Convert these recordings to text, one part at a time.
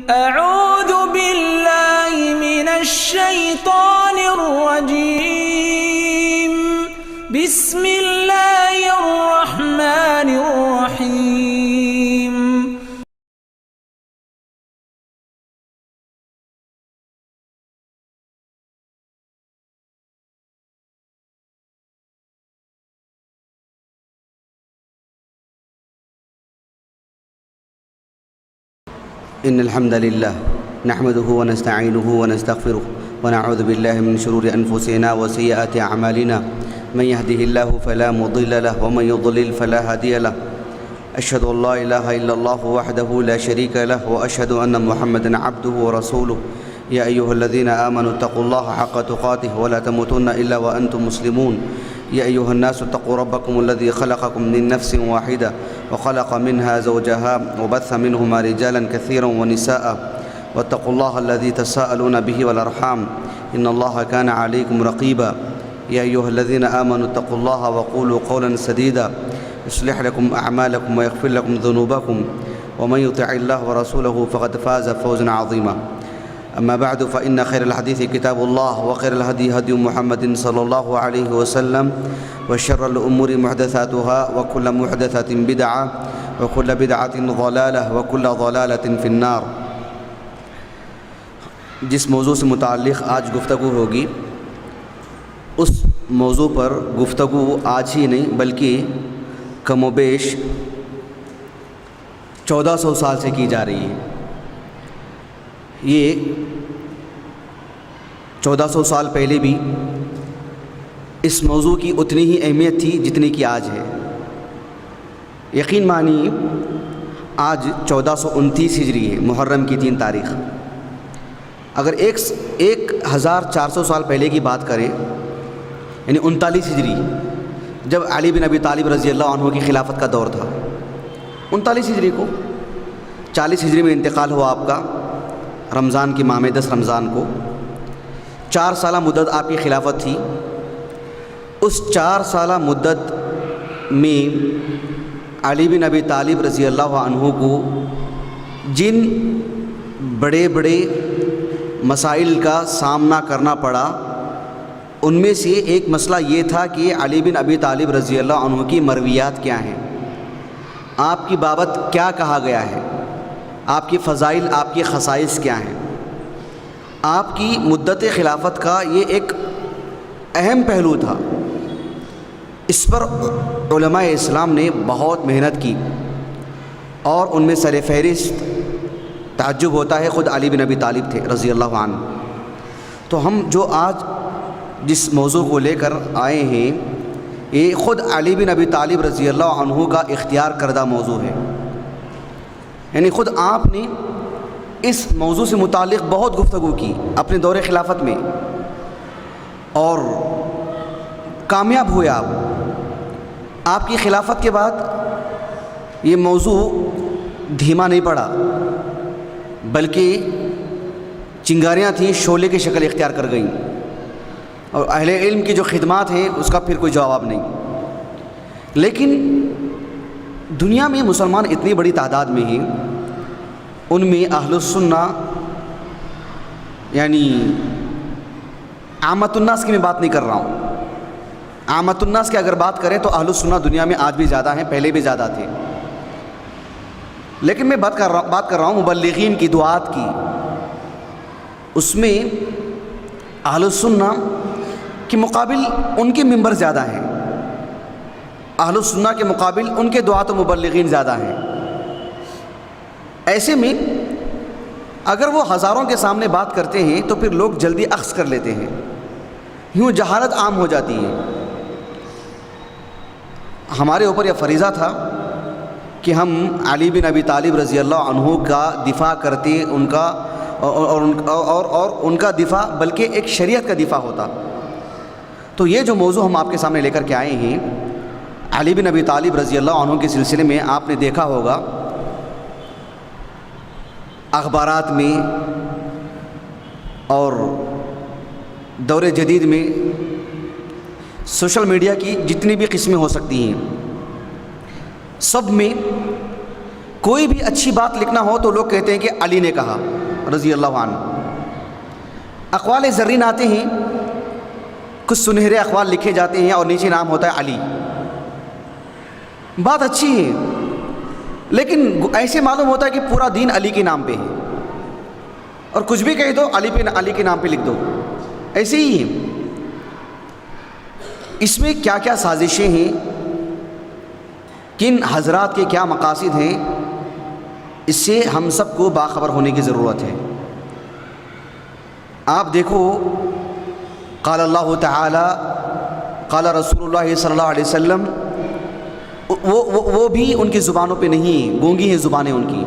أعوذ بالله من الشيطان الرجيم. بسم الله الرحمن الرحيم. إن الحمد لله نحمده ونستعينه ونستغفره ونعوذ بالله من شرور أنفسنا وسيئات أعمالنا. من يهده الله فلا مضل له ومن يضلل فلا هادي له. أشهد أن لا إله إلا الله وحده لا شريك له وأشهد أن محمدا عبده ورسوله. يا أيها الذين آمنوا اتقوا الله حق تقاته ولا تموتن إلا وأنتم مسلمون. يا أيها الناس اتقوا ربكم الذي خلقكم من نفس واحدة وخلق منها زوجها وبث منهما رجالا كثيرا ونساء واتقوا الله الذي تساءلون به والأرحام إن الله كان عليكم رقيبا. يا أيها الذين آمنوا اتقوا الله وقولوا قولا سديدا يصلح لكم أعمالكم ويغفر لكم ذنوبكم ومن يطع الله ورسوله فقد فاز فوزا عظيما. أما بعد فإن خير الحديث كتاب الله وخير الهدي هدي محمد صلى الله عليه وسلم وشر الأمور محدثاتها وكل محدثة بدعة وكل بدعة ضلالة وكل ضلالة في النار. جس موضوع سے متعلق آج گفتگو ہوگی اس موضوع پر گفتگو آج ہی نہیں بلکہ کم و بیش 1400 سال سے کی جا رہی ہے. یہ 1400 سال پہلے بھی اس موضوع کی اتنی ہی اہمیت تھی جتنی کہ آج ہے. یقین مانیے آج 1429 ہجری ہے، محرم کی 3 تاریخ. اگر 1400 سال پہلے کی بات کریں یعنی 39 ہجری جب علی بن ابی طالب رضی اللہ عنہ کی خلافت کا دور تھا، 39 ہجری کو 40 ہجری میں انتقال ہوا آپ کا رمضان کی ماہ میں 10 رمضان کو. 4 سالہ مدت آپ کی خلافت تھی. اس 4 سالہ مدت میں علی بن ابی طالب رضی اللہ عنہ کو جن بڑے بڑے مسائل کا سامنا کرنا پڑا ان میں سے ایک مسئلہ یہ تھا کہ علی بن ابی طالب رضی اللہ عنہ کی مرویات کیا ہیں، آپ کی بابت کیا کہا گیا ہے، آپ کی فضائل، آپ کی خصائص کیا ہیں. آپ کی مدت خلافت کا یہ ایک اہم پہلو تھا. اس پر علماء اسلام نے بہت محنت کی اور ان میں سر فہرست تعجب ہوتا ہے خود علی بن ابی طالب تھے رضی اللہ عنہ. تو ہم جو آج جس موضوع کو لے کر آئے ہیں یہ خود علی بن ابی طالب رضی اللہ عنہ کا اختیار کردہ موضوع ہے. یعنی خود آپ نے اس موضوع سے متعلق بہت گفتگو کی اپنے دور خلافت میں اور کامیاب ہوئے آپ. آپ کی خلافت کے بعد یہ موضوع دھیما نہیں پڑا بلکہ چنگاریاں تھیں شعلے کی شکل اختیار کر گئیں اور اہل علم کی جو خدمات ہیں اس کا پھر کوئی جواب نہیں. لیکن دنیا میں مسلمان اتنی بڑی تعداد میں ہیں، ان میں اہل السنہ یعنی عامت الناس کی میں بات نہیں کر رہا ہوں. عامت الناس کی اگر بات کریں تو اہل السنہ دنیا میں آج بھی زیادہ ہیں، پہلے بھی زیادہ تھے. لیکن میں بات کر رہا ہوں مبلغین کی، دعات کی. اس میں اہل السنہ کے مقابل ان کے ممبر زیادہ ہیں، اہل السنہ کے مقابل ان کے دعات و مبلغین زیادہ ہیں. ایسے میں اگر وہ ہزاروں کے سامنے بات کرتے ہیں تو پھر لوگ جلدی اخذ کر لیتے ہیں، یوں جہالت عام ہو جاتی ہے. ہمارے اوپر یہ فریضہ تھا کہ ہم علی بن ابی طالب رضی اللہ عنہ کا دفاع کرتے، ان کا اور ان کا دفاع بلکہ ایک شریعت کا دفاع ہوتا. تو یہ جو موضوع ہم آپ کے سامنے لے کر کے آئے ہیں علی بن ابی طالب رضی اللہ عنہ کے سلسلے میں، آپ نے دیکھا ہوگا اخبارات میں اور دور جدید میں سوشل میڈیا کی جتنی بھی قسمیں ہو سکتی ہیں سب میں کوئی بھی اچھی بات لکھنا ہو تو لوگ کہتے ہیں کہ علی نے کہا رضی اللہ عنہ. اقوال زرین آتے ہیں، کچھ سنہرے اقوال لکھے جاتے ہیں اور نیچے نام ہوتا ہے علی. بات اچھی ہے، لیکن ایسے معلوم ہوتا ہے کہ پورا دین علی کے نام پہ ہے، اور کچھ بھی کہہ دو علی کے نام پہ لکھ دو. ایسے ہی ہے. اس میں کیا کیا سازشیں ہیں، کن حضرات کے کیا مقاصد ہیں، اس سے ہم سب کو باخبر ہونے کی ضرورت ہے. آپ دیکھو، قال اللہ تعالی قال رسول اللہ صلی اللہ علیہ وسلم، وہ بھی ان کی زبانوں پہ نہیں، گونگی ہیں زبانیں ان کی.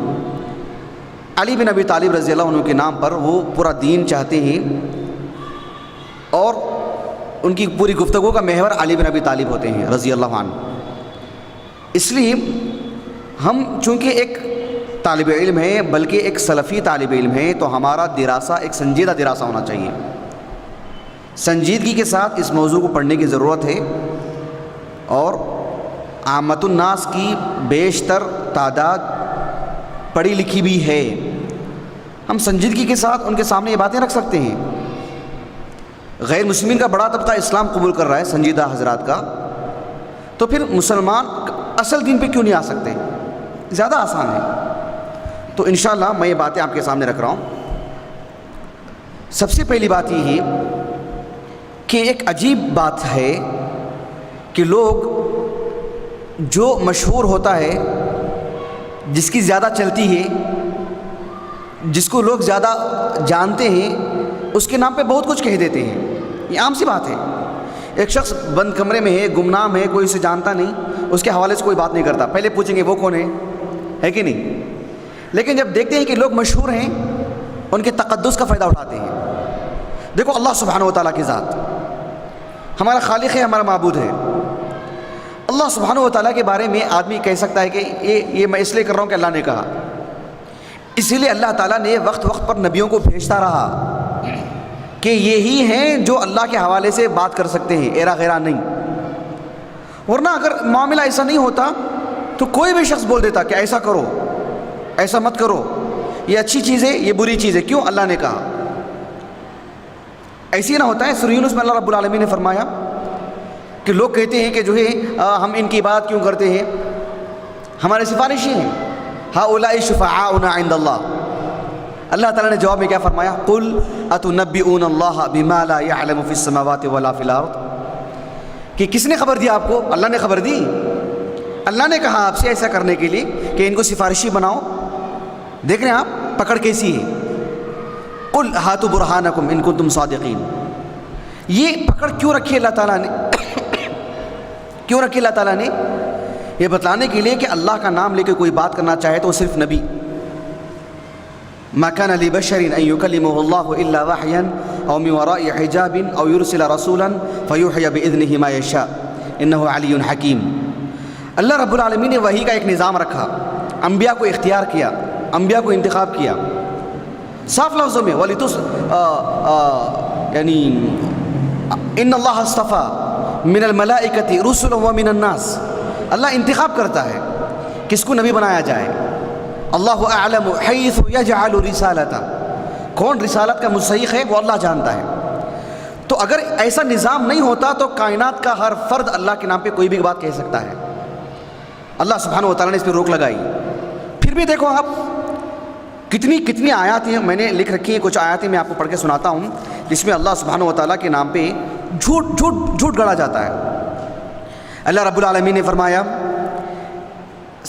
علی بن ابی طالب رضی اللہ عنہ کے نام پر وہ پورا دین چاہتے ہیں، اور ان کی پوری گفتگو کا محور علی بن ابی طالب ہوتے ہیں رضی اللہ عنہ. اس لیے ہم چونکہ ایک طالب علم ہیں، بلکہ ایک سلفی طالب علم ہیں، تو ہمارا دراسہ ایک سنجیدہ دراسہ ہونا چاہیے. سنجیدگی کے ساتھ اس موضوع کو پڑھنے کی ضرورت ہے، اور عامت الناس کی بیشتر تعداد پڑھی لکھی بھی ہے. ہم سنجیدگی کے ساتھ ان کے سامنے یہ باتیں رکھ سکتے ہیں. غیر مسلمین کا بڑا طبقہ اسلام قبول کر رہا ہے، سنجیدہ حضرات کا، تو پھر مسلمان اصل دین پہ کیوں نہیں آ سکتے؟ زیادہ آسان ہے. تو انشاءاللہ میں یہ باتیں آپ کے سامنے رکھ رہا ہوں. سب سے پہلی بات یہ ہے کہ ایک عجیب بات ہے کہ لوگ جو مشہور ہوتا ہے، جس کی زیادہ چلتی ہے، جس کو لوگ زیادہ جانتے ہیں، اس کے نام پہ بہت کچھ کہہ دیتے ہیں. یہ عام سی بات ہے. ایک شخص بند کمرے میں ہے، گمنام ہے، کوئی اسے جانتا نہیں، اس کے حوالے سے کوئی بات نہیں کرتا. پہلے پوچھیں گے وہ کون ہے کہ نہیں؟ لیکن جب دیکھتے ہیں کہ لوگ مشہور ہیں، ان کے تقدس کا فائدہ اٹھاتے ہیں. دیکھو اللہ سبحانہ و تعالیٰ کی ذات، ہمارا خالق ہے، ہمارا معبود ہے. اللہ سبحانہ و تعالیٰ کے بارے میں آدمی کہہ سکتا ہے کہ یہ میں اس لیے کر رہا ہوں کہ اللہ نے کہا. اسی لیے اللہ تعالیٰ نے وقت وقت پر نبیوں کو بھیجتا رہا کہ یہی ہیں جو اللہ کے حوالے سے بات کر سکتے ہیں، ایرا غیرہ نہیں. ورنہ اگر معاملہ ایسا نہیں ہوتا تو کوئی بھی شخص بول دیتا کہ ایسا کرو، ایسا مت کرو، یہ اچھی چیز ہے، یہ بری چیز ہے. کیوں؟ اللہ نے کہا. ایسی نہ ہوتا ہے. سورہ یونس میں اللہ رب العالمین نے فرمایا کہ لوگ کہتے ہیں کہ جو ہے ہم ان کی عبادت کیوں کرتے ہیں، ہمارے سفارشی ہیں. ہؤلاء شفعاؤنا عند اللہ. اللہ تعالیٰ نے جواب میں کیا فرمایا؟ قل اتنبئون اللہ بما لا يعلم في السماوات ولا في الارض. کہ کس نے خبر دیا آپ کو؟ اللہ نے خبر دی. اللہ نے کہا آپ سے ایسا کرنے کے لیے کہ ان کو سفارشی بناؤ. دیکھ رہے ہیں آپ پکڑ کیسی ہے. قل ہاتوا برہانکم ان کنتم صادقین. یہ پکڑ کیوں رکھی اللہ تعالیٰ نے؟ کیوں رکھی اللہ تعالیٰ نے؟ یہ بتلانے کے لیے کہ اللہ کا نام لے کے کوئی بات کرنا چاہے تو صرف نبی. ما كان لبشر ان يكلمه الله الا وحيا او من وراء حجاب او يرسل رسولا فيوحي باذنه ما يشاء انه علي حكيم. اللہ رب العالمین نے وحی کا ایک نظام رکھا، انبیاء کو اختیار کیا، انبیاء کو انتخاب کیا. صاف لفظوں میں یعنی ان اللہ اصطفیٰ من الملائکۃ رسلا ومن الناس. اللہ انتخاب کرتا ہے کس کو نبی بنایا جائے. اللہ اعلم حیث یجعل رسالتہ. کون رسالت کا مستحق ہے وہ اللہ جانتا ہے. تو اگر ایسا نظام نہیں ہوتا تو کائنات کا ہر فرد اللہ کے نام پہ کوئی بھی بات کہہ سکتا ہے. اللہ سبحانہ و تعالیٰ نے اس پہ روک لگائی. پھر بھی دیکھو آپ کتنی آیات ہیں، میں نے لکھ رکھی ہیں. کچھ آیاتیں میں آپ کو پڑھ کے سناتا ہوں جس میں اللہ سبحانہ و تعالیٰ کے نام پہ جھوٹ گڑا جاتا ہے. اللہ رب العالمین نے فرمایا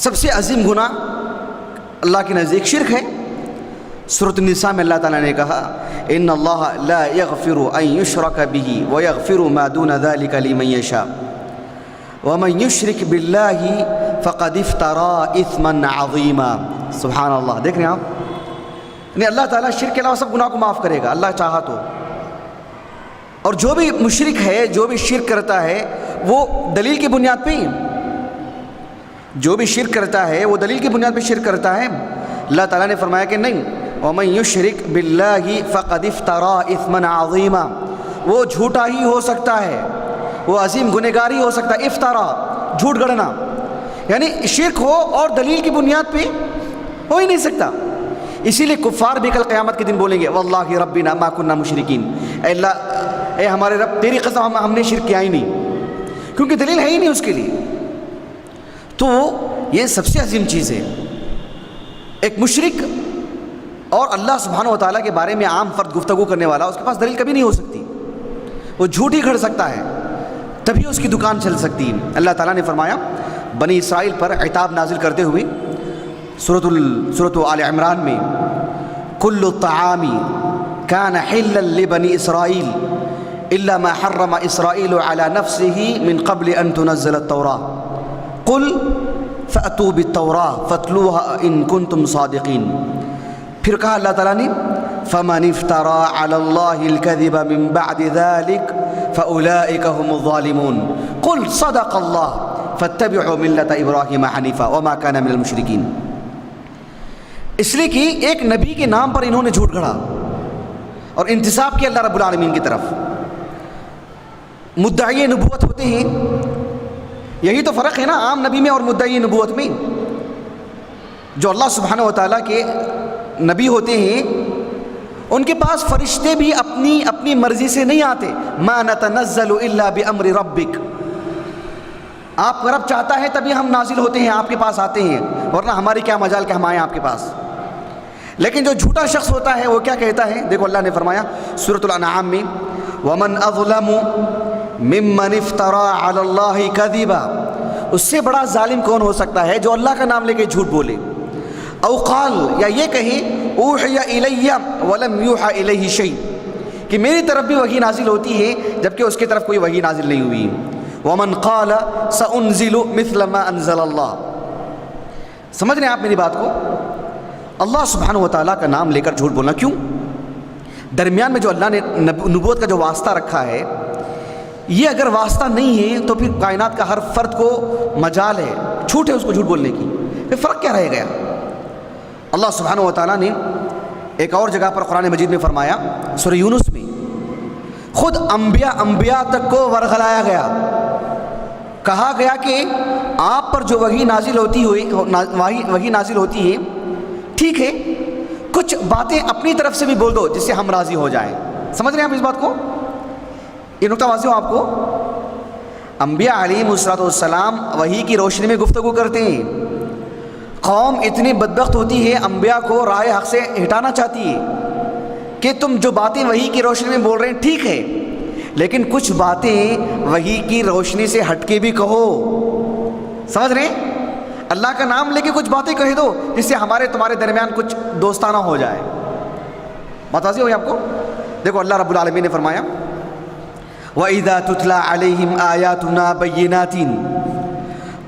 سب سے عظیم گناہ اللہ کے نزدیک شرک ہے. سورۃ النساء میں اللہ تعالیٰ نے کہا ان اللہ لا یغفر ان یشرک بہ ویغفر ما دون ذلک لمن یشاء ومن یشرک باللہ فقد افترى اثما عظیما. سبحان اللہ. دیکھ رہے ہیں آپ، یعنی اللہ تعالیٰ شرک کے علاوہ سب گناہ کو معاف کرے گا اللہ چاہا تو. اور جو بھی مشرک ہے، جو بھی شرک کرتا ہے وہ دلیل کی بنیاد پہ، جو بھی شرک کرتا ہے وہ دلیل کی بنیاد پہ شرک کرتا ہے. اللہ تعالیٰ نے فرمایا کہ نہیں، وَمَن يُشْرِكْ بِاللَّهِ فَقَدِ افْتَرَى اِثْمًا عَظِيمًا. وہ جھوٹا ہی ہو سکتا ہے، وہ عظیم گنہگار ہی ہو سکتا ہے. افطرا، جھوٹ گڑنا، یعنی شرک ہو اور دلیل کی بنیاد پہ ہو ہی نہیں سکتا. اسی لیے کفار بھی کل قیامت کے دن بولیں گے واللہ ربنا ما کننا مشرکین، اے اللہ، اے ہمارے رب تیری قسم ہم نے شرک کیا ہی نہیں، کیونکہ دلیل ہے ہی نہیں اس کے لیے. تو یہ سب سے عظیم چیز ہے. ایک مشرک اور اللہ سبحانہ و تعالیٰ کے بارے میں عام فرد گفتگو کرنے والا، اس کے پاس دلیل کبھی نہیں ہو سکتی، وہ جھوٹ ہی گھڑ سکتا ہے، تبھی اس کی دکان چل سکتی ہے. اللہ تعالیٰ نے فرمایا بنی اسرائیل پر عتاب نازل کرتے ہوئے سورۃ آل عمران میں، کل الطعام کان حلا لبنی اسرائیل الا ما حرم اسرائیل علی نفسه من قبل ان تنزل التوراة قل فأتوا بالتوراة فاتلوها ان کنتم صادقین. پھر کہا اللہ تعالیٰ نے فمن افترى على الله الكذب من بعد ذلك فأولئك هم الظالمون قل صدق الله فاتبعوا ملة ابراہیم حنیفا وما كان من المشرکین. اس لیے کہ ایک نبی کے نام پر انہوں نے جھوٹ گھڑا اور انتساب کیا اللہ رب العالمین کی طرف. مدعی نبوت ہوتے ہیں، یہی تو فرق ہے نا عام نبی میں اور مدعی نبوت میں. جو اللہ سبحانہ و تعالیٰ کے نبی ہوتے ہیں ان کے پاس فرشتے بھی اپنی مرضی سے نہیں آتے. ما نتنزل الا بامر ربک، آپ کا رب چاہتا ہے تبھی ہم نازل ہوتے ہیں، آپ کے پاس آتے ہیں، ورنہ ہماری کیا مجال کہ ہم آئیں آپ کے پاس. لیکن جو جھوٹا شخص ہوتا ہے وہ کیا کہتا ہے؟ دیکھو اللہ نے فرمایا سورۃ الانعام میں ومن اظلم ممن افترى على الله كذبا، اس سے بڑا ظالم کون ہو سکتا ہے جو اللہ کا نام لے کے جھوٹ بولے. او قال، یا یہ کہے اوحی الی ولم یوحى الیہ شیء، کہ میری طرف بھی وحی نازل ہوتی ہے جبکہ اس کی طرف کوئی وحی نازل نہیں ہوئی. ومن قال سانزل مثل ما انزل اللہ. سمجھ رہے ہیں آپ میری بات کو؟ اللہ سبحانہ و تعالیٰ کا نام لے کر جھوٹ بولنا کیوں؟ درمیان میں جو اللہ نے نبوت کا جو واسطہ رکھا ہے، یہ اگر واسطہ نہیں ہے تو پھر کائنات کا ہر فرد کو مجال ہے، چھوٹ ہے اس کو جھوٹ بولنے کی، پھر فرق کیا رہ گیا؟ اللہ سبحانہ و تعالیٰ نے ایک اور جگہ پر قرآن مجید میں فرمایا سورہ یونس میں، خود انبیاء تک کو ورغلایا گیا، کہا گیا کہ آپ پر جو وحی نازل ہوتی ہے ٹھیک ہے، کچھ باتیں اپنی طرف سے بھی بول دو جس سے ہم راضی ہو جائیں. سمجھ رہے ہیں آپ اس بات کو؟ یہ نقطہ واضح ہو آپ کو؟ انبیاء علیہم السلام وحی کی روشنی میں گفتگو کرتے ہیں. قوم اتنی بدبخت ہوتی ہے انبیاء کو راہ حق سے ہٹانا چاہتی ہے کہ تم جو باتیں وحی کی روشنی میں بول رہے ہیں ٹھیک ہے، لیکن کچھ باتیں وحی کی روشنی سے ہٹ کے بھی کہو. سمجھ رہے ہیں؟ اللہ کا نام لے کے کچھ باتیں کہہ دو جس سے ہمارے تمہارے درمیان کچھ دوستانہ ہو جائے. بات واضح ہوئی آپ کو؟ دیکھو اللہ رب العالمین نے فرمایا وَإِذَا تُتْلَى عَلَيْهِمْ آيَاتُنَا بَيِّنَاتٍ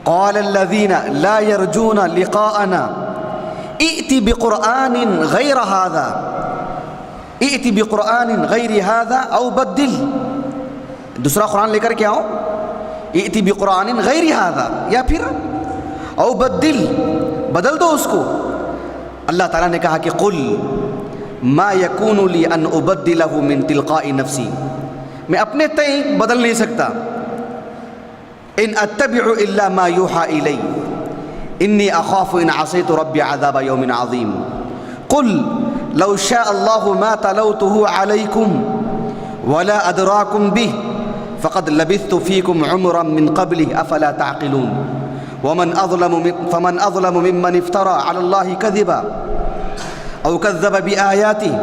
قَالَ الَّذِينَ لَا يَرْجُونَ لِقَاءَنَا ائْتِ بِقُرْآنٍ غَيْرَ هَذَا ائْتِ بِقُرْآنٍ غَيْرِ هَذَا أَوْ بَدِّلْ. دوسرا قرآن لے کر کے آؤ، ائْتِ بِقُرْآنٍ غَيْرِ هَذَا، یا پھر او بدل دو اس کو. اللہ تعالیٰ نے کہا کہ قل ما یکون لی ان ابدلہ من تلقاء نفسی، میں اپنے تئیں بدل نہیں سکتا. ان اتبع الا ما یوحى الی انی اخاف ان عصیت ربی عذاب یوم عظیم. قل لو شاء اللہ ما تلوته علیکم ولا ادراکم به فقد لبثت فیکم عمرا من قبله افلا تعقلون. فمن أظلم ممن افترى على الله كذبا أو كذب بآياته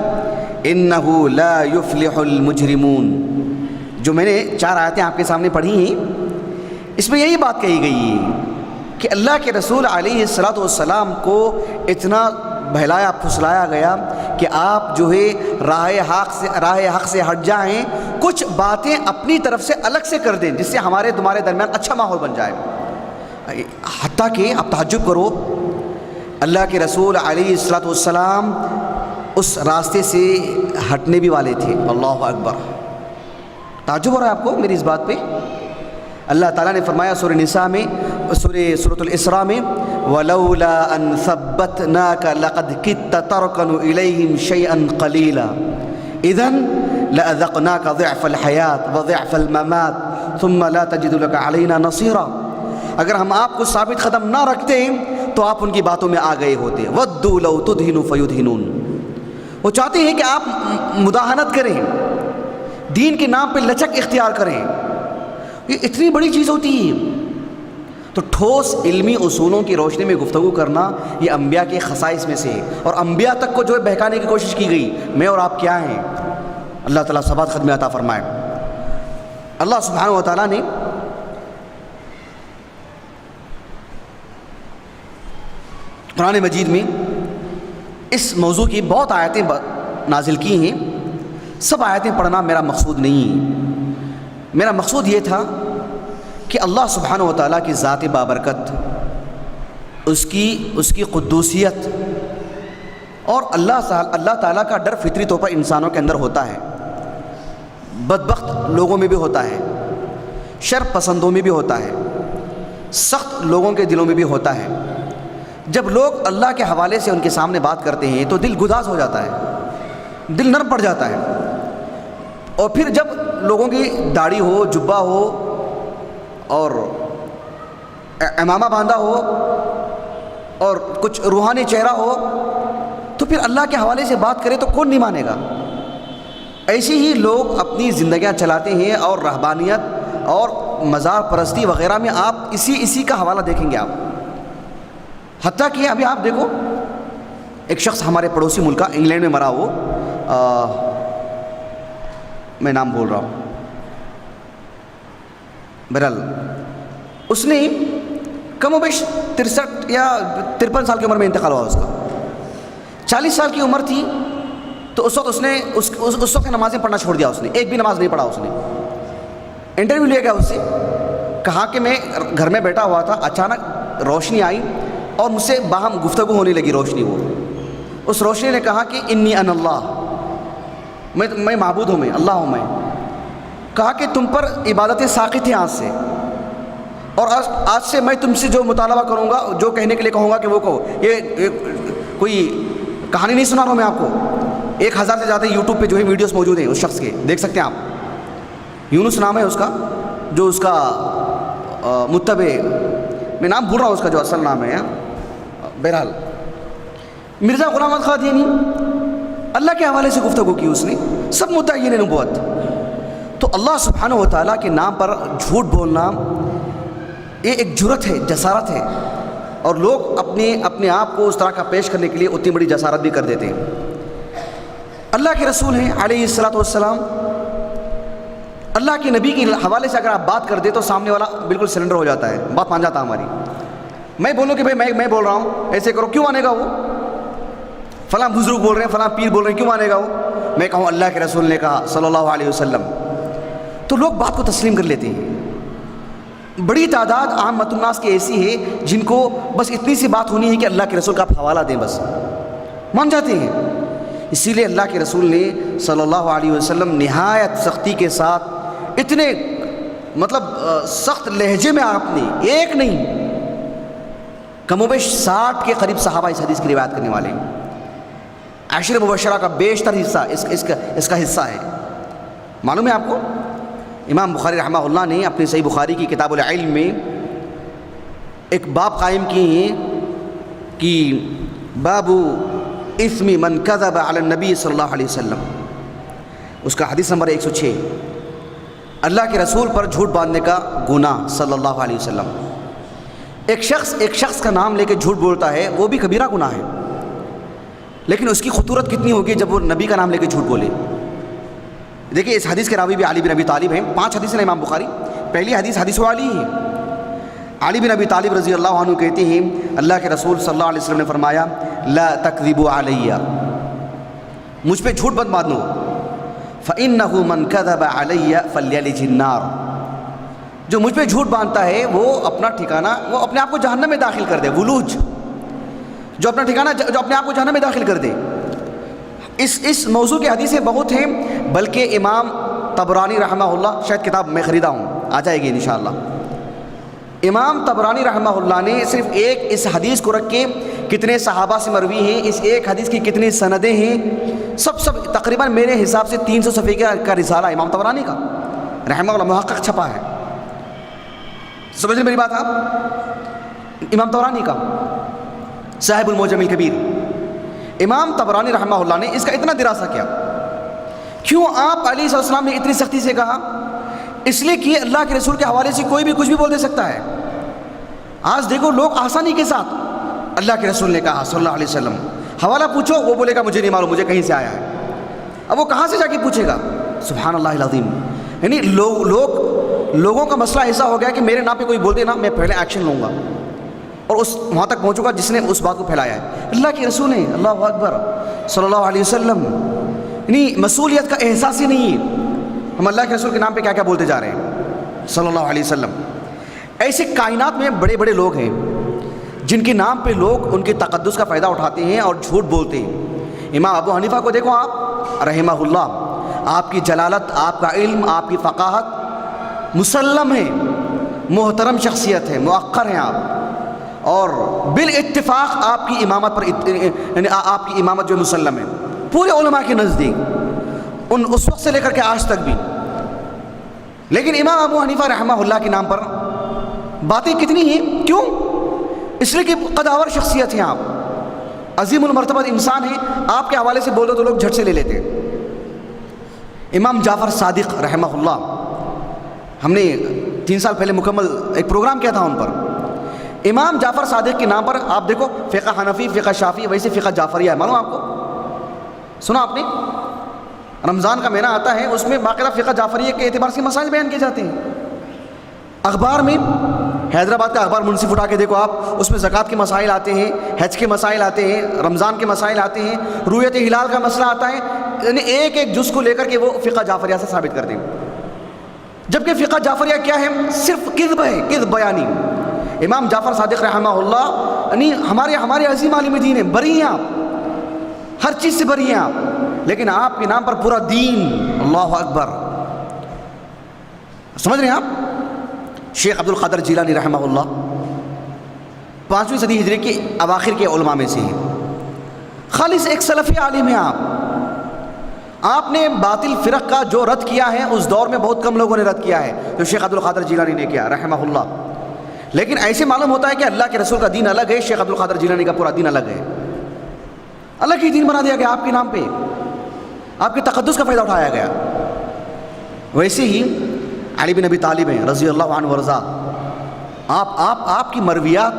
إنه لا يفلح المجرمون. جو میں نے 4 آیتیں آپ کے سامنے پڑھی ہیں، اس میں یہی بات کہی گئی ہے کہ اللہ کے رسول علیہ السلام کو اتنا بہلایا پھسلایا گیا کہ آپ جو ہے راہ حق سے ہٹ جائیں، کچھ باتیں اپنی طرف سے الگ سے کر دیں جس سے ہمارے تمہارے درمیان اچھا ماحول بن جائے. حتیٰ کہ آپ تعجب کرو، اللہ کے رسول علیہ السلام اس راستے سے ہٹنے بھی والے تھے. اللہ اکبر. تعجب ہو رہا ہے آپ کو میری اس بات پہ؟ اللہ تعالیٰ نے فرمایا سورہ نساء میں، سورۃ الاسراء میں وَلَوْلَا أَن ثَبَّتْنَاكَ لَقَدْ كِدتَّ تَرْكَنُ إِلَيْهِمْ شَيْئًا قَلِيلًا إِذًا لَأَذَقْنَاكَ ضِعْفَ الْحَيَاةِ وَضِعْفَ الْمَمَاتِ ثُمَّ لَا تَجِدُ لَكَ عَلَيْنَا نَصِيرًا. اگر ہم آپ کو ثابت قدم نہ رکھتے تو آپ ان کی باتوں میں آ گئے ہوتے. وَدُّوا لَوْ تُدْهِنُ فَيُدْهِنُونَ. وہ چاہتے ہیں کہ آپ مداہنت کریں, دین کے نام پہ لچک اختیار کریں. یہ اتنی بڑی چیز ہوتی ہے. تو ٹھوس علمی اصولوں کی روشنی میں گفتگو کرنا یہ انبیاء کے خصائص میں سے ہے. اور انبیاء تک کو جو ہے بہکانے کی کوشش کی گئی, میں اور آپ کیا ہیں. اللہ تعالیٰ ثبات قدمی عطا فرمائے. اللہ سبحانہ و تعالیٰ نے قرآن مجید میں اس موضوع کی بہت آیتیں نازل کی ہیں. سب آیتیں پڑھنا میرا مقصود نہیں ہے. میرا مقصود یہ تھا کہ اللہ سبحانہ و تعالیٰ کی ذات بابرکت, اس کی قدوسیت اور اللہ تعالیٰ کا ڈر فطری طور پر انسانوں کے اندر ہوتا ہے, بدبخت لوگوں میں بھی ہوتا ہے, شر پسندوں میں بھی ہوتا ہے, سخت لوگوں کے دلوں میں بھی ہوتا ہے. جب لوگ اللہ کے حوالے سے ان کے سامنے بات کرتے ہیں تو دل گداز ہو جاتا ہے, دل نرم پڑ جاتا ہے. اور پھر جب لوگوں کی داڑھی ہو, جبہ ہو اور امامہ باندھا ہو اور کچھ روحانی چہرہ ہو تو پھر اللہ کے حوالے سے بات کرے تو کون نہیں مانے گا. ایسے ہی لوگ اپنی زندگیاں چلاتے ہیں اور رہبانیت اور مزار پرستی وغیرہ میں آپ اسی کا حوالہ دیکھیں گے آپ. حتیٰ کہ ابھی آپ دیکھو, ایک شخص ہمارے پڑوسی ملک کا انگلینڈ میں مرا ہو, میں نام بول رہا ہوں, بہرحال اس نے کم و بیش 63 یا 53 سال کی عمر میں انتقال ہوا. اس کا 40 سال کی عمر تھی تو اس وقت اس نے اس وقت نمازیں پڑھنا چھوڑ دیا. اس نے ایک بھی نماز نہیں پڑھا. اس نے انٹرویو لیا گیا, اس سے کہا کہ میں گھر میں بیٹھا ہوا تھا, اچانک روشنی آئی اور مجھ سے باہم گفتگو ہونے لگی روشنی. وہ اس روشنی نے کہا کہ انی ان اللہ, میں معبود ہوں, میں اللہ ہوں. میں کہا کہ تم پر عبادتیں ساقط ہیں آج سے, اور آج سے میں تم سے جو مطالبہ کروں گا, جو کہنے کے لیے کہوں گا کہ وہ کہو. یہ کوئی کہانی نہیں سنا رہا ہوں میں آپ کو. 1000 سے زیادہ یوٹیوب پہ جو ہے ویڈیوز موجود ہیں اس شخص کے, دیکھ سکتے ہیں آپ. یونس نام ہے اس کا, جو اس کا متبع, میں نام بھول رہا ہوں اس کا جو اصل نام ہے. بہرحال مرزا غلام احمد قادیانی, اللہ کے حوالے سے گفتگو کی اس نے, سب مدعین نبوت. تو اللہ سبحانہ و تعالیٰ کے نام پر جھوٹ بولنا یہ ایک جرت ہے, جسارت ہے, اور لوگ اپنے آپ کو اس طرح کا پیش کرنے کے لیے اتنی بڑی جسارت بھی کر دیتے ہیں. اللہ کے رسول ہیں علیہ الصلوۃ والسلام, اللہ کے نبی کے حوالے سے اگر آپ بات کر دیں تو سامنے والا بالکل سرنڈر ہو جاتا ہے, بات مان جاتا ہماری. میں بولوں کہ بھائی میں بول رہا ہوں, ایسے کرو, کیوں مانے گا وہ؟ فلاں بزرگ بول رہے ہیں, فلاں پیر بول رہے ہیں, کیوں مانے گا وہ؟ میں کہوں اللہ کے رسول نے کہا صلی اللہ علیہ وسلم, تو لوگ بات کو تسلیم کر لیتے ہیں. بڑی تعداد عامۃ الناس کی ایسی ہے جن کو بس اتنی سی بات ہونی ہے کہ اللہ کے رسول کا آپ حوالہ دیں, بس مان جاتے ہیں. اسی لیے اللہ کے رسول نے صلی اللہ علیہ وسلم نہایت سختی کے ساتھ, اتنے سخت لہجے میں آپ نے, ایک نہیں کم و بیش 60 کے قریب صحابہ اس حدیث کی روایت کرنے والے ہیں. عشر مبشرہ کا بیشتر حصہ اس کا حصہ ہے. معلوم ہے آپ کو, امام بخاری رحمہ اللہ نے اپنی صحیح بخاری کی کتاب العلم میں ایک باب قائم کیے ہیں کہ باب اثم من کذب علی النبی صلی اللہ علیہ وسلم. اس کا حدیث نمبر 106, اللہ کے رسول پر جھوٹ باندھنے کا گناہ صلی اللہ علیہ وسلم. ایک شخص کا نام لے کے جھوٹ بولتا ہے, وہ بھی کبیرہ گناہ ہے, لیکن اس کی خطورت کتنی ہوگی جب وہ نبی کا نام لے کے جھوٹ بولے. دیکھیں اس حدیث کے راوی بھی علی بن ابی طالب ہیں. 5 حدیث ہیں امام بخاری. پہلی حدیث علی ہے. علی بن ابی طالب رضی اللہ عنہ کہتے ہیں اللہ کے رسول صلی اللہ علیہ وسلم نے فرمایا لا تکذبوا علی, مجھ پہ جھوٹ مت باندھو. فإنہ من کذب علی فلیلج النار, جو مجھ پہ جھوٹ باندھتا ہے وہ اپنا ٹھکانہ, وہ اپنے آپ کو جہنم میں داخل کر دے. ولوج, جو اپنا ٹھکانہ, جو اپنے آپ کو جہنم میں داخل کر دے. اس موضوع کی حدیثیں بہت ہیں, بلکہ امام طبرانی رحمہ اللہ, شاید کتاب میں خریدا ہوں, آ جائے گی انشاءاللہ. امام طبرانی رحمہ اللہ نے صرف اس حدیث کو رکھ کے کتنے صحابہ سے مروی ہیں, اس ایک حدیث کی کتنی سندیں ہیں, سب تقریباً میرے حساب سے 300 صفحے کا رسالہ امام طبرانی کا رحمہ اللہ محقق چھپا ہے. سمجھ رہے میری بات آپ؟ امام طبرانی کا صاحب المعجم الکبیر، امام طبرانی رحمہ اللہ نے اس کا اتنا دراسہ کیا. کیوں آپ علیہ السلام نے اتنی سختی سے کہا؟ اس لیے کہ اللہ کے رسول کے حوالے سے کوئی بھی کچھ بھی بول دے سکتا ہے. آج دیکھو لوگ آسانی کے ساتھ اللہ کے رسول نے کہا صلی اللہ علیہ وسلم، حوالہ پوچھو وہ بولے گا مجھے نہیں معلوم، مجھے کہیں سے آیا ہے. اب وہ کہاں سے جا کے پوچھے گا؟ سبحان اللہ العظیم. یعنی لوگوں کا مسئلہ ایسا ہو گیا کہ میرے نام پہ کوئی بول دے نا، میں پہلے ایکشن لوں گا اور وہاں تک پہنچوں گا جس نے اس بات کو پھیلایا ہے. اللہ کے رسول نے اللہ اکبر صلی اللہ علیہ وسلم، یعنی مسئولیت کا احساس ہی نہیں ہے. ہم اللہ کے رسول کے نام پہ کیا کیا بولتے جا رہے ہیں صلی اللہ علیہ وسلم. ایسے کائنات میں بڑے بڑے لوگ ہیں جن کے نام پہ لوگ ان کے تقدس کا فائدہ اٹھاتے ہیں اور جھوٹ بولتے ہیں. امام ابو حنیفہ کو دیکھو آپ رحمہ اللہ، آپ کی جلالت، آپ کا علم، آپ کی فقاہت مسلم ہے، محترم شخصیت ہے، مؤقر ہیں آپ، اور بالاتفاق آپ کی امامت پر یعنی آپ کی امامت جو مسلم ہے پورے علماء کے نزدیک، اس وقت سے لے کر کے آج تک بھی. لیکن امام ابو حنیفہ رحمہ اللہ کے نام پر باتیں کتنی ہیں؟ کیوں؟ اس لیے کہ قداور شخصیت ہیں آپ، عظیم المرتبہ انسان ہیں، آپ کے حوالے سے بولو تو لوگ جھٹ سے لے لیتے ہیں. امام جعفر صادق رحمہ اللہ، ہم نے 3 سال پہلے مکمل ایک پروگرام کیا تھا ان پر. امام جعفر صادق کے نام پر آپ دیکھو فقہ حنفی، فقہ شافعی، ویسے فقہ جعفریہ ہے. معلوم آپ کو؟ سنا آپ نے؟ رمضان کا مہینہ آتا ہے، اس میں باقاعدہ فقہ جعفریہ کے اعتبار سے مسائل بیان کیے جاتے ہیں. اخبار میں حیدرآباد کا اخبار منصف اٹھا کے دیکھو آپ، اس میں زکوٰۃ کے مسائل آتے ہیں، حج کے مسائل آتے ہیں، رمضان کے مسائل آتے ہیں، رؤیت ہلال کا مسئلہ آتا ہے. یعنی ایک ایک جز کو لے کر کے وہ فقہ جعفریہ سے ثابت کرتے ہیں. جبکہ فقہ جعفریہ کیا ہے؟ صرف کذب ہے، کذب بیانی. امام جعفر صادق رحمہ اللہ یعنی ہمارے عظیم عالم دین ہیں، بری ہیں آپ، ہر چیز سے بری ہیں آپ، لیکن آپ کے نام پر پورا دین. اللہ اکبر. سمجھ رہے ہیں آپ؟ شیخ عبد القادر جیلانی رحمہ اللہ 5ویں صدی ہجری کے اواخر کے علماء میں سے ہیں. خالص ایک سلفی عالم ہیں آپ نے باطل فرق کا جو رد کیا ہے اس دور میں بہت کم لوگوں نے رد کیا ہے جو شیخ عبد القادر جیلانی نے کیا رحمہ اللہ. لیکن ایسے معلوم ہوتا ہے کہ اللہ کے رسول کا دین الگ ہے، شیخ عبد القادر جیلانی کا پورا دین الگ ہے. الگ ہی دین بنا دیا گیا آپ کے نام پہ، آپ کے تقدس کا فائدہ اٹھایا گیا. ویسے ہی علی بن ابی طالب ہیں رضی اللہ عنہ ورضا، آپ کی مرویات،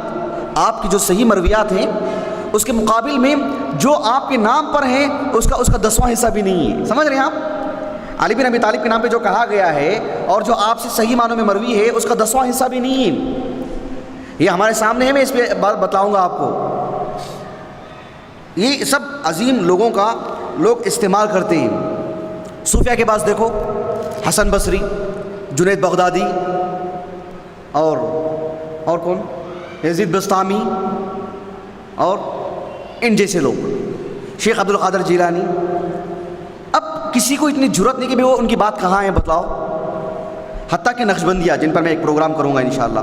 آپ کی جو صحیح مرویات ہیں اس کے مقابل میں جو آپ کے نام پر ہیں اس کا 10واں حصہ بھی نہیں ہے. سمجھ رہے ہیں آپ؟ علی بن ابی طالب کے نام پہ جو کہا گیا ہے اور جو آپ سے صحیح معنوں میں مروی ہے اس کا 10واں حصہ بھی نہیں ہے. یہ ہمارے سامنے ہے، میں اس پہ بات بتلاؤں گا آپ کو. یہ سب عظیم لوگوں کا لوگ استعمال کرتے ہیں. صوفیہ کے پاس دیکھو حسن بصری، جنید بغدادی اور کون، یزید بسطامی اور ان جیسے لوگ، شیخ عبد القادر جیلانی. اب کسی کو اتنی جرت نہیں کہ وہ ان کی بات کہاں ہے بتلاؤ. حتیٰ کہ نقشبندیہ جن پر میں ایک پروگرام کروں گا انشاءاللہ،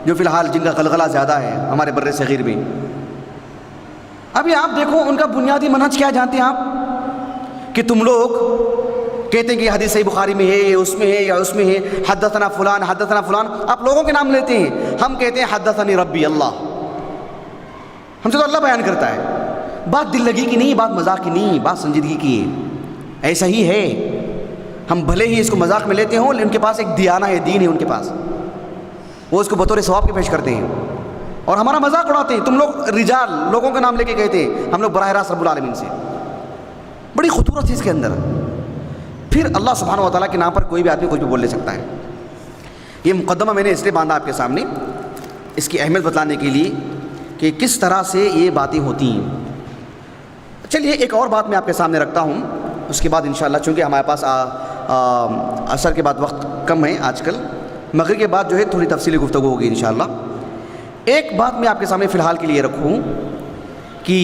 جو فی الحال جن کا غلغلہ زیادہ ہے ہمارے بر صغیر میں. ابھی آپ دیکھو ان کا بنیادی منہج کیا جانتے ہیں آپ؟ کہ تم لوگ کہتے ہیں کہ حدیث صحیح بخاری میں ہے، یہ اس میں ہے یا اس میں ہے، حدثنا فلان حدثنا فلان. آپ لوگوں کے نام لیتے ہیں، ہم کہتے ہیں حدثنی ربی اللہ. ہم سے تو اللہ بیان کرتا ہے. بات دل لگی کی نہیں، بات مذاق کی نہیں، بات سنجیدگی کی ہے. ایسا ہی ہے، ہم بھلے ہی اس کو مذاق میں لیتے ہوں لیکن ان کے پاس ایک دیانہ ہے، دین ہے ان کے پاس، وہ اس کو بطور ثواب کے پیش کرتے ہیں اور ہمارا مذاق اڑاتے ہیں. تم لوگ رجال لوگوں کا نام لے کے کہتے ہیں، ہم لوگ براہ راست رب العالمین سے. بڑی خطورت ہے اس کے اندر. پھر اللہ سبحانہ و تعالیٰ کے نام پر کوئی بھی آدمی کچھ بھی بول لے سکتا ہے. یہ مقدمہ میں نے اس لیے باندھا آپ کے سامنے، اس کی اہمیت بتلانے کے لیے کہ کس طرح سے یہ باتیں ہوتی ہیں. چلیے ایک اور بات میں آپ کے سامنے رکھتا ہوں، اس کے بعد انشاءاللہ چونکہ ہمارے پاس عصر کے بعد وقت کم ہے آج کل، مغرب کے بعد جو ہے تھوڑی تفصیلی گفتگو ہوگی انشاءاللہ. ایک بات میں آپ کے سامنے فی الحال کے لیے رکھوں کہ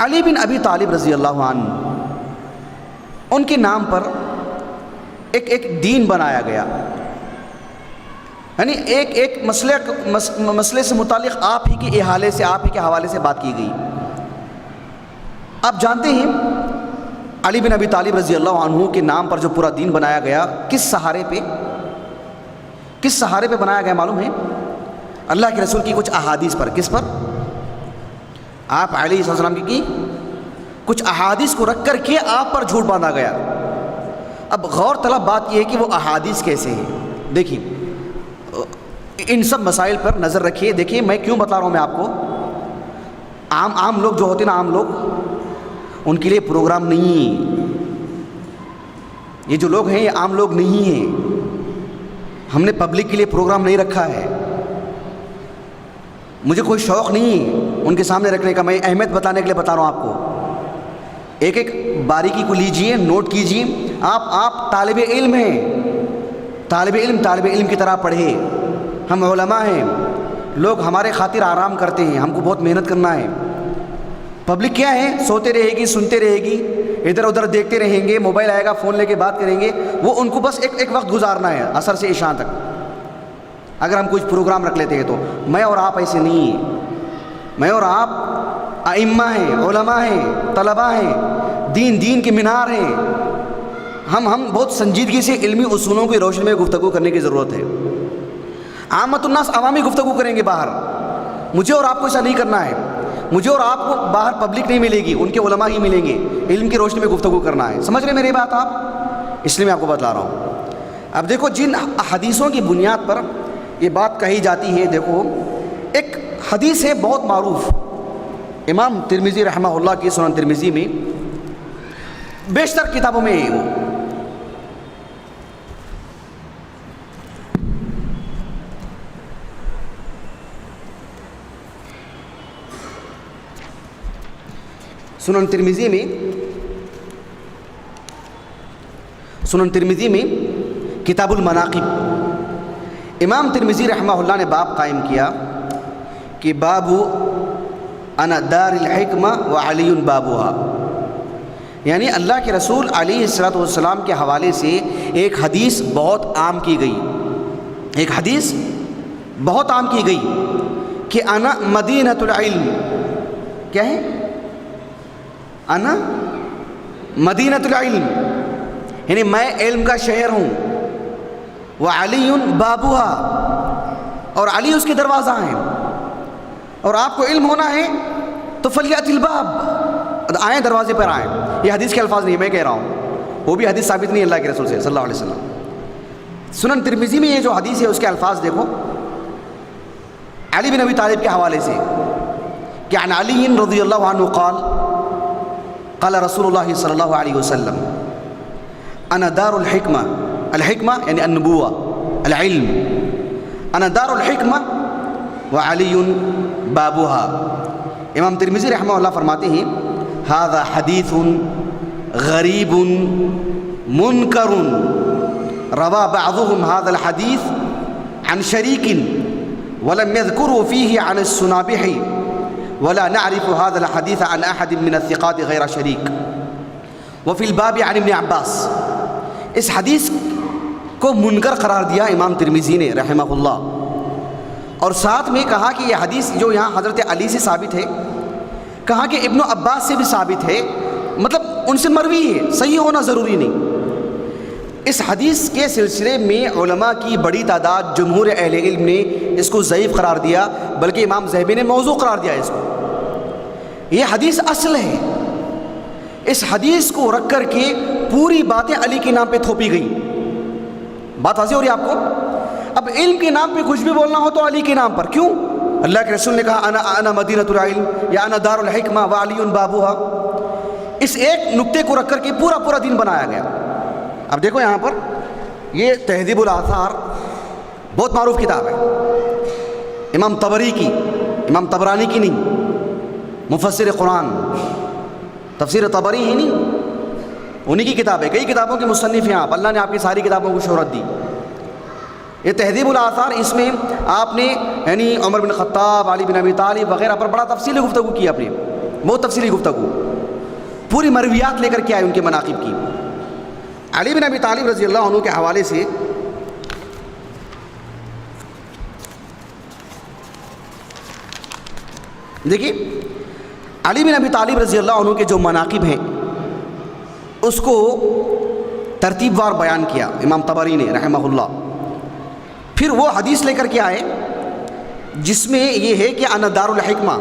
علی بن ابی طالب رضی اللہ عنہ، ان کے نام پر ایک دین بنایا گیا. یعنی ایک مسئلے سے متعلق آپ ہی کے احالے سے، آپ ہی کے حوالے سے بات کی گئی. آپ جانتے ہیں علی بن ابی طالب رضی اللہ عنہ کے نام پر جو پورا دین بنایا گیا، کس سہارے پہ؟ کس سہارے پہ بنایا گیا معلوم ہے؟ اللہ کے رسول کی کچھ احادیث پر. کس پر؟ آپ علیہ السلام کی کچھ احادیث کو رکھ کر کے آپ پر جھوٹ باندھا گیا. اب غور طلب بات یہ ہے کہ وہ احادیث کیسے ہیں. دیکھیے ان سب مسائل پر نظر رکھیے. دیکھیے میں کیوں بتا رہا ہوں میں آپ کو. عام لوگ جو ہوتے ہیں نا، عام لوگ، ان کے لیے پروگرام نہیں ہے. یہ جو لوگ ہیں یہ عام لوگ نہیں ہیں. ہم نے پبلک کے لیے پروگرام نہیں رکھا ہے. مجھے کوئی شوق نہیں ہے ان کے سامنے رکھنے کا. میں اہمیت بتانے کے لیے بتا رہا ہوں آپ کو. ایک ایک باریکی کو لیجئے، نوٹ کیجئے. آپ طالب علم ہیں. طالب علم کی طرح پڑھے. ہم علماء ہیں. لوگ ہمارے خاطر آرام کرتے ہیں. ہم کو بہت محنت کرنا ہے. پبلک کیا ہے؟ سوتے رہے گی، سنتے رہے گی، ادھر ادھر دیکھتے رہیں گے. موبائل آئے گا، فون لے کے بات کریں گے. وہ ان کو بس ایک وقت گزارنا ہے، عصر سے عشاء تک. اگر ہم کچھ پروگرام رکھ لیتے ہیں تو میں اور آپ ایسے نہیں ہیں. میں اور آپ ائمہ ہیں، علماء ہیں، طلباء ہیں، دین کے مینار ہیں. ہم بہت سنجیدگی سے علمی اصولوں کی روشنی میں گفتگو کرنے کی ضرورت ہے. عامت الناس عوامی گفتگو کریں گے باہر. مجھے اور آپ کو ایسا نہیں کرنا ہے. مجھے اور آپ کو باہر پبلک نہیں ملے گی، ان کے علماء ہی ملیں گے. علم کی روشنی میں گفتگو کرنا ہے. سمجھ رہے میری بات آپ؟ اس لیے میں آپ کو بتلا رہا ہوں. اب دیکھو جن حدیثوں کی بنیاد پر یہ بات کہی جاتی ہے. دیکھو ایک حدیث ہے بہت معروف، امام ترمذی رحمہ اللہ کی سنن ترمذی میں، بیشتر کتابوں میں ہے وہ. سنن ترمذی میں کتاب المناقب، امام ترمذی رحمہ اللہ نے باب قائم کیا کہ باب انا دار الحکمہ و علی بابها. یعنی اللہ کے رسول علیہ الصلوۃ والسلام کے حوالے سے ایک حدیث بہت عام کی گئی. ایک حدیث بہت عام کی گئی کہ انا مدینۃ العلم. کیا ہے؟ انا مدینۃ العلم، یعنی میں علم کا شہر ہوں. وعلی بابها، اور علی اس کے دروازہ ہیں. اور آپ کو علم ہونا ہے تو فلیأت الباب، آئیں دروازے پر آئیں. یہ حدیث کے الفاظ نہیں میں کہہ رہا ہوں، وہ بھی حدیث ثابت نہیں اللہ کے رسول سے صلی اللہ علیہ وسلم. سنن ترمذی میں یہ جو حدیث ہے اس کے الفاظ دیکھو. علی بن ابی طالب کے حوالے سے کہ عن علی رضی اللہ عنہ قال قال رسول اللہ صلی اللہ علیہ وسلم انا دار الحکمہ. الحکمہ یعنی النبوہ، العلم. انا دار الحکمہ وعلی بابها. امام ترمذی رحمہ اللہ فرماتے ہیں ھذا حدیث غریب منکر روا بعضهم هذا الحديث عن شريك ولم يذكروا فيه عن السنابح ولا نعرف هذا الحديث عن أحد من الثقات غير شريك. وفي الباب عن ابن عباس. اس حدیث کو منکر قرار دیا امام ترمذی نے رحمہ اللہ، اور ساتھ میں کہا کہ یہ حدیث جو یہاں حضرت علی سے ثابت ہے، کہا کہ ابن عباس سے بھی ثابت ہے، مطلب ان سے مروی ہے، صحیح ہونا ضروری نہیں. اس حدیث کے سلسلے میں علماء کی بڑی تعداد، جمہور اہل علم نے اس کو ضعیف قرار دیا، بلکہ امام ذہبی نے موضوع قرار دیا اس کو. یہ حدیث اصل ہے. اس حدیث کو رکھ کر کے پوری باتیں علی کے نام پہ تھوپی گئی. بات واضح ہو رہی ہے آپ کو؟ اب علم کے نام پہ کچھ بھی بولنا ہو تو علی کے نام پر کیوں؟ اللہ کے رسول نے کہا انا مدینۃ العلم یا انا دار الحکمہ وعلی بابها. اس ایک نقطے کو رکھ کر کے پورا دین بنایا گیا. اب دیکھو یہاں پر یہ تہذیب الاثار بہت معروف کتاب ہے، امام طبری کی، امام طبرانی کی نہیں، مفسر قرآن تفسیر طبری ہی نہیں، انہی کی کتاب ہے. کئی کتابوں کے مصنف ہیں آپ، اللہ نے آپ کی ساری کتابوں کو شہرت دی. یہ تہذیب الاثار، اس میں آپ نے یعنی عمر بن خطاب، علی بن ابی طالب وغیرہ پر بڑا تفصیلی گفتگو کی. آپ نے بہت تفصیلی گفتگو، پوری مرویات لے کر کے آئے ان کے مناقب کی. علی بن ابی طالب رضی اللہ عنہ کے حوالے سے دیکھیے، علی بن ابی طالب رضی اللہ عنہ کے جو مناقب ہیں اس کو ترتیب وار بیان کیا امام طبری نے رحمہ اللہ. پھر وہ حدیث لے کر کے آئے جس میں یہ ہے کہ انا دار الحکمہ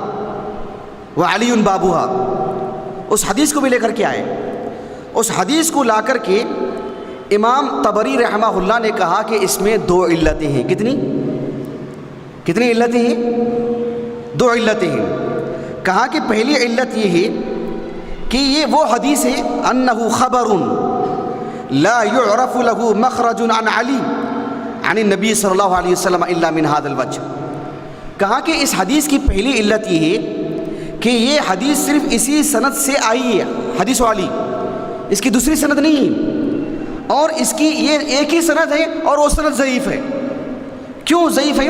وعلی بابوہا، اس حدیث کو بھی لے کر کے آئے. اس حدیث کو لا کر کے امام طبری رحمہ اللہ نے کہا کہ اس میں 2 علتیں ہیں. کتنی علتیں ہیں؟ 2 علتیں ہیں. کہا کہ پہلی علت یہ ہے کہ یہ وہ حدیث ہے انہ خبر لا يعرف له مخرج عن علی عن النبی صلی اللہ علیہ وسلم الا من هذا الوجه. کہا کہ اس حدیث کی پہلی علت یہ ہے کہ یہ حدیث صرف اسی سند سے آئی ہے، حدیث والی، اس کی دوسری سند نہیں ہے، اور اس کی یہ ایک ہی سند ہے اور وہ سند ضعیف ہے. کیوں ضعیف ہے؟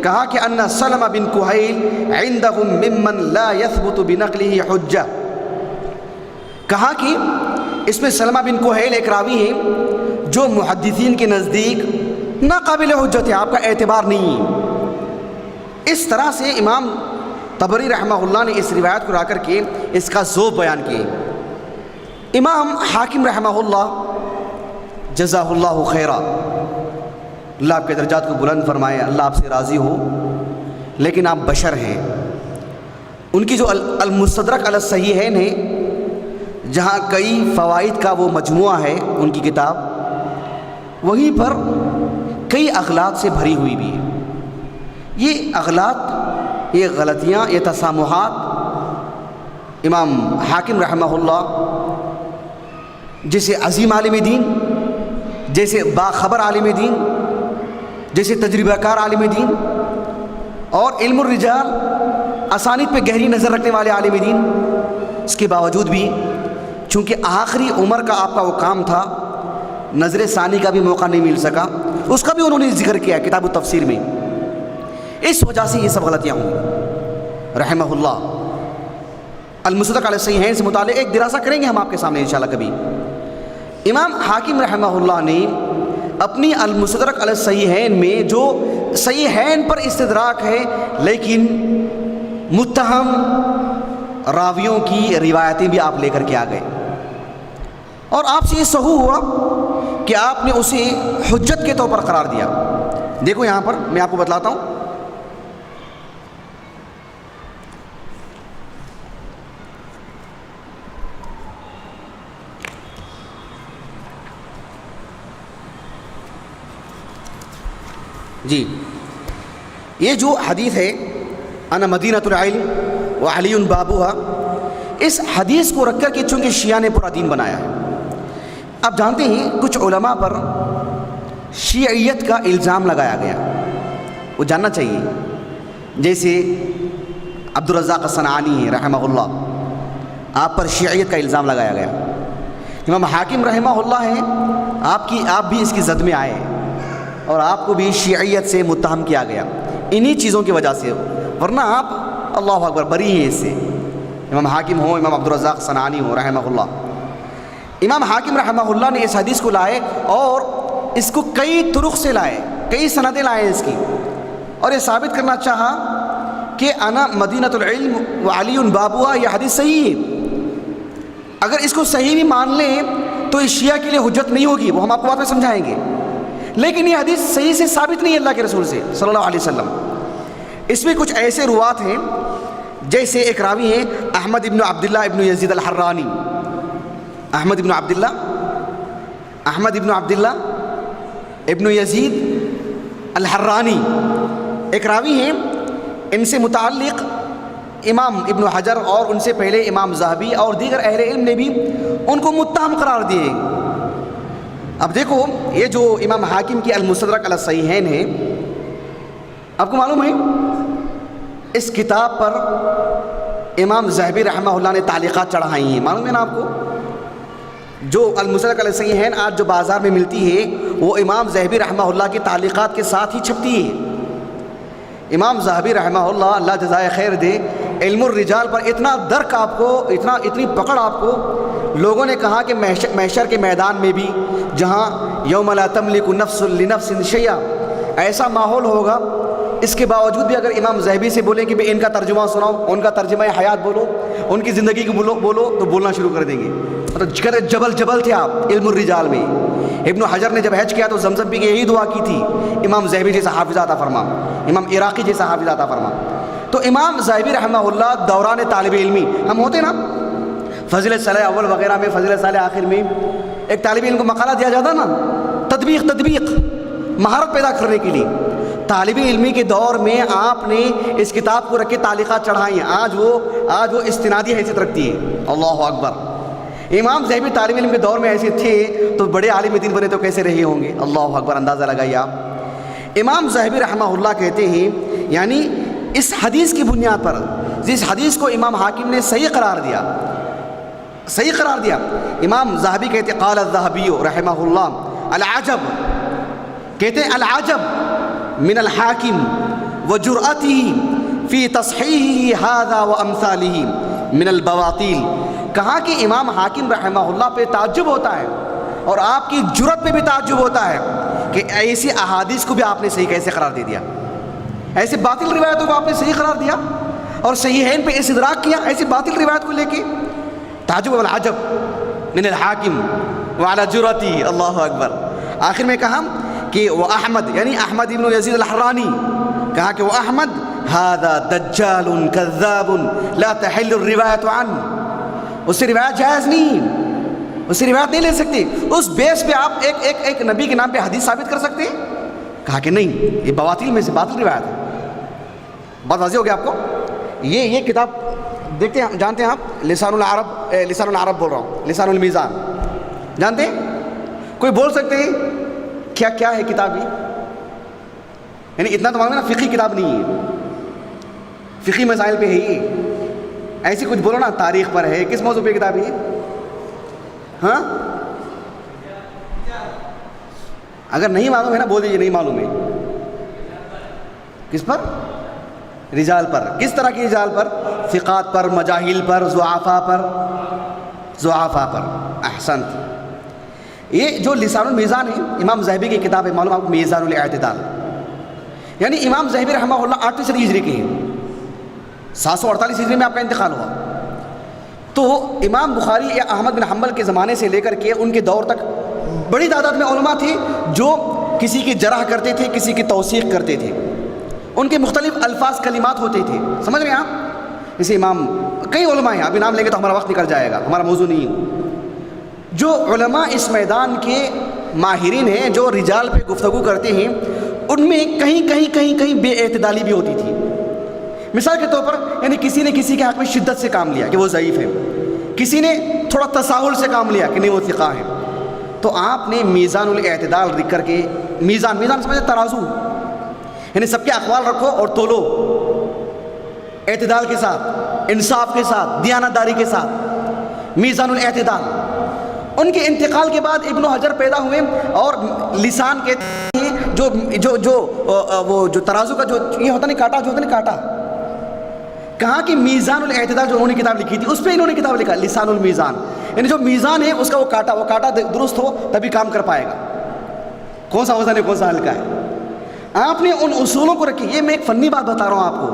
کہا کہ ان سلمہ بن کہیل عندهم ممن لا يثبت بنقله حجہ. کہا کہ اس میں سلمہ بن کہیل ایک راوی ہے جو محدثین کے نزدیک ناقابل حجت ہے، آپ کا اعتبار نہیں ہے. اس طرح سے امام طبری رحمہ اللہ نے اس روایت کو لا کر کے اس کا ذوب بیان کیے. امام حاکم رحمہ اللہ جزاہ اللہ خیرہ، اللہ آپ کے درجات کو بلند فرمائے، اللہ آپ سے راضی ہو، لیکن آپ بشر ہیں. ان کی جو المستدرک علی الصحیحین ہے، جہاں کئی فوائد کا وہ مجموعہ ہے ان کی کتاب، وہیں پر کئی اغلاط سے بھری ہوئی بھی ہے. یہ اغلاط، یہ غلطیاں، یہ تسامحات امام حاکم رحمہ اللہ جیسے عظیم عالم دین، جیسے باخبر عالم دین، جیسے تجربہ کار عالم دین، اور علم الرجال، اسانید پہ گہری نظر رکھنے والے عالم دین، اس کے باوجود بھی چونکہ آخری عمر کا آپ کا وہ کام تھا، نظر ثانی کا بھی موقع نہیں مل سکا، اس کا بھی انہوں نے ذکر کیا کتاب التفسیر میں. اس وجہ سے یہ سب غلطیاں ہوئی رحمہ اللہ. المستدرک علی الصحیحین سے متعلق ایک دراسہ کریں گے ہم آپ کے سامنے انشاءاللہ کبھی. امام حاکم رحمہ اللہ نے اپنی المستدرک علی الصحیحین میں جو صحیحین پر استدراک ہے لیکن متہم راویوں کی روایتیں بھی آپ لے کر کے آ گئے، اور آپ سے یہ سہو ہوا کہ آپ نے اسے حجت کے طور پر قرار دیا. دیکھو یہاں پر میں آپ کو بتلاتا ہوں. جی، یہ جو حدیث ہے انا مدینۃ العلم وعلی بابوہا، اس حدیث کو رکھ کر کے چونکہ شیعہ نے پورا دین بنایا ہے. آپ جانتے ہیں کچھ علماء پر شیعیت کا الزام لگایا گیا، وہ جاننا چاہیے. جیسے عبدالرزاق صنعانی رحمہ اللہ، آپ پر شیعیت کا الزام لگایا گیا. امام حاکم رحمہ اللہ ہیں، آپ بھی اس کی زد میں آئے ہیں اور آپ کو بھی شیعیت سے متہم کیا گیا انہی چیزوں کی وجہ سے، ورنہ آپ اللہ اکبر بری ہیں اس سے. امام حاکم ہوں، امام عبدالرزاق صنعانی ہوں رحمہ اللہ. امام حاکم رحمہ اللہ نے اس حدیث کو لائے اور اس کو کئی طرق سے لائے، کئی سندیں لائے اس کی، اور یہ ثابت کرنا چاہا کہ انا مدینۃ العلم وعلی بابوہا یہ حدیث صحیح ہے. اگر اس کو صحیح بھی مان لیں تو اس شیعہ کے لیے حجت نہیں ہوگی، وہ ہم آپ کو بعد میں سمجھائیں گے، لیکن یہ حدیث صحیح سے ثابت نہیں ہے اللہ کے رسول سے صلی اللہ علیہ وسلم. اس میں کچھ ایسے روات ہیں، جیسے ایک راوی ہیں احمد ابن عبداللہ ابن یزید الحرانی. احمد ابن عبداللہ ابن یزید الحرانی ایک راوی ہیں. ان سے متعلق امام ابن حجر اور ان سے پہلے امام ذہبی اور دیگر اہل علم نے بھی ان کو متہم قرار دیے. اب دیکھو یہ جو امام حاکم کی المستدرک علی الصحیحین ہے، آپ کو معلوم ہے اس کتاب پر امام ذہبی رحمہ اللہ نے تعلیقات چڑھائی ہیں، معلوم ہے نا آپ کو. جو المستدرک علی الصحیحین آج جو بازار میں ملتی ہے وہ امام ذہبی رحمہ اللہ کی تعلیقات کے ساتھ ہی چھپتی ہے. امام ذہبی رحمہ اللہ جزائے خیر دے، علم الرجال پر اتنا درک آپ کو، اتنی پکڑ آپ کو. لوگوں نے کہا کہ محشر کے میدان میں بھی جہاں یوم لا تملک نفس لنفس شیئا ایسا ماحول ہوگا، اس کے باوجود بھی اگر امام ذہبی سے بولیں کہ ان کا ترجمہ سناؤ، ان کا ترجمہ حیات بولو، ان کی زندگی کو بولو تو بولنا شروع کر دیں گے. مطلب جبل تھے آپ علم الرجال میں. ابن حجر نے جب حج کیا تو زمزم پی کے یہی دعا کی تھی، امام ذہبی جیسا حافظ عطا فرما، امام عراقی جیسا حافظ عطا فرما۔ تو امام ذہبی رحمہ اللہ دوران طالب علمی ہم ہوتے نا، فضل صالح اول وغیرہ میں، فضل صالح آخر میں ایک طالب علم کو مقالہ دیا جاتا نا، تطبیق مہارت پیدا کرنے کے لیے۔ طالب علمی کے دور میں آپ نے اس کتاب کو رکھ کے تعلیقات چڑھائی ہیں، آج وہ استنادی حیثیت رکھتی ہے۔ اللہ اکبر! امام ذہبی طالب علم کے دور میں ایسے تھے تو بڑے عالم دین بنے تو کیسے رہے ہوں گے؟ اللہ اکبر! اندازہ لگائیے آپ۔ امام ذہبی رحمہ اللہ کہتے ہیں، یعنی اس حدیث کی بنیاد پر، جس حدیث کو امام حاکم نے صحیح قرار دیا، امام ذہبی کہتے ہیں، قال الذہبی رحمہ اللہ العجب، کہتے ہیں العجب من الحاکم وجرأته فی تصحیحہ ھذا وامثالہ من البواطیل۔ کہا کہ امام حاکم رحمہ اللہ پہ تعجب ہوتا ہے اور آپ کی جرأت پہ بھی تعجب ہوتا ہے کہ ایسی احادیث کو بھی آپ نے صحیح کیسے قرار دے دیا، ایسی باطل روایتوں کو آپ نے صحیح قرار دیا اور صحیحین پہ استدراک کیا ایسی باطل روایت کو لے کے۔ تعجب والعجب من الحاکم وعلی جرأتی۔ اللہ اکبر! آخر میں کہا کہ وہ احمد، یعنی احمد ابن یزید الحرانی، کہا کہ وہ احمد ھذا دجال کذاب لا تحل الروایت عنہ، اس سے روایت جائز نہیں، اس سے روایت نہیں لے سکتے۔ اس بیس پہ آپ ایک نبی کے نام پہ حدیث ثابت کر سکتے ہیں؟ کہا کہ نہیں، یہ بواطیل میں سے باطل روایت ہے۔ بات واضح ہو گیا آپ کو؟ یہ کتاب دیکھتے ہیں، جانتے ہیں آپ لسان العرب بول رہا ہوں، لسان المیزان جانتے ہیں؟ کوئی بول سکتے ہیں کیا ہے کتاب یہ؟ یعنی اتنا تو معلوم ہے نا، فقہی کتاب نہیں ہے، فقہی مسائل پہ ہے یہ، ایسی کچھ بولو نا، تاریخ پر ہے، کس موضوع پہ کتاب ہے؟ ہاں اگر نہیں معلوم ہے نا بول دیجیے نہیں معلوم ہے۔ کس پر؟ رجال پر۔ کس طرح کی رجال پر؟ ثقات پر، مجاہیل پر، ضعفاء پر۔ احسنت۔ یہ جو لسان المیزان ہے امام ذہبی کی کتاب ہے، معلوم آپ کو، میزان الاعتدال، یعنی امام ذہبی رحمہ اللہ 8ویں صدی ہجری کے ہیں، 748 ہجری میں آپ کا انتقال ہوا۔ تو امام بخاری یا احمد بن حنبل کے زمانے سے لے کر کے ان کے دور تک بڑی تعداد میں علماء تھے جو کسی کی جرح کرتے تھے، کسی کی توثیق کرتے تھے، ان کے مختلف الفاظ کلمات ہوتے تھے، سمجھ میں آپ؟ جیسے امام، کئی علماء ہیں، ابھی نام لیں گے تو ہمارا وقت نکل جائے گا، ہمارا موضوع نہیں ہے۔ جو علماء اس میدان کے ماہرین ہیں، جو رجال پہ گفتگو کرتے ہیں، ان میں کہیں بے اعتدالی بھی ہوتی تھی۔ مثال کے طور پر، یعنی کسی نے کسی کے حق میں شدت سے کام لیا کہ وہ ضعیف ہے، کسی نے تھوڑا تساہل سے کام لیا کہ نہیں وہ ثقہ ہے، تو آپ نے میزان الاعتدال لکھ کر کے، میزان سمجھے ترازو، یعنی سب کے اقوال رکھو اور تولو اعتدال کے ساتھ، انصاف کے ساتھ، دیانتداری کے ساتھ، میزان الاعتدال۔ ان کے انتقال کے بعد ابن حجر پیدا ہوئے اور لسان کے جو ترازو کا جو یہ ہوتا نہیں کاٹا، جو ہوتا نہیں کاٹا، کہا کہ میزان الاعتدال جو انہوں نے کتاب لکھی تھی اس پہ انہوں نے کتاب لکھا لسان المیزان، یعنی جو میزان ہے اس کا وہ کاٹا درست ہو تبھی کام کر پائے گا، کون سا وزن ہے کون سا ہلکا ہے۔ آپ نے ان اصولوں کو رکھی۔ یہ میں ایک فنی بات بتا رہا ہوں آپ کو،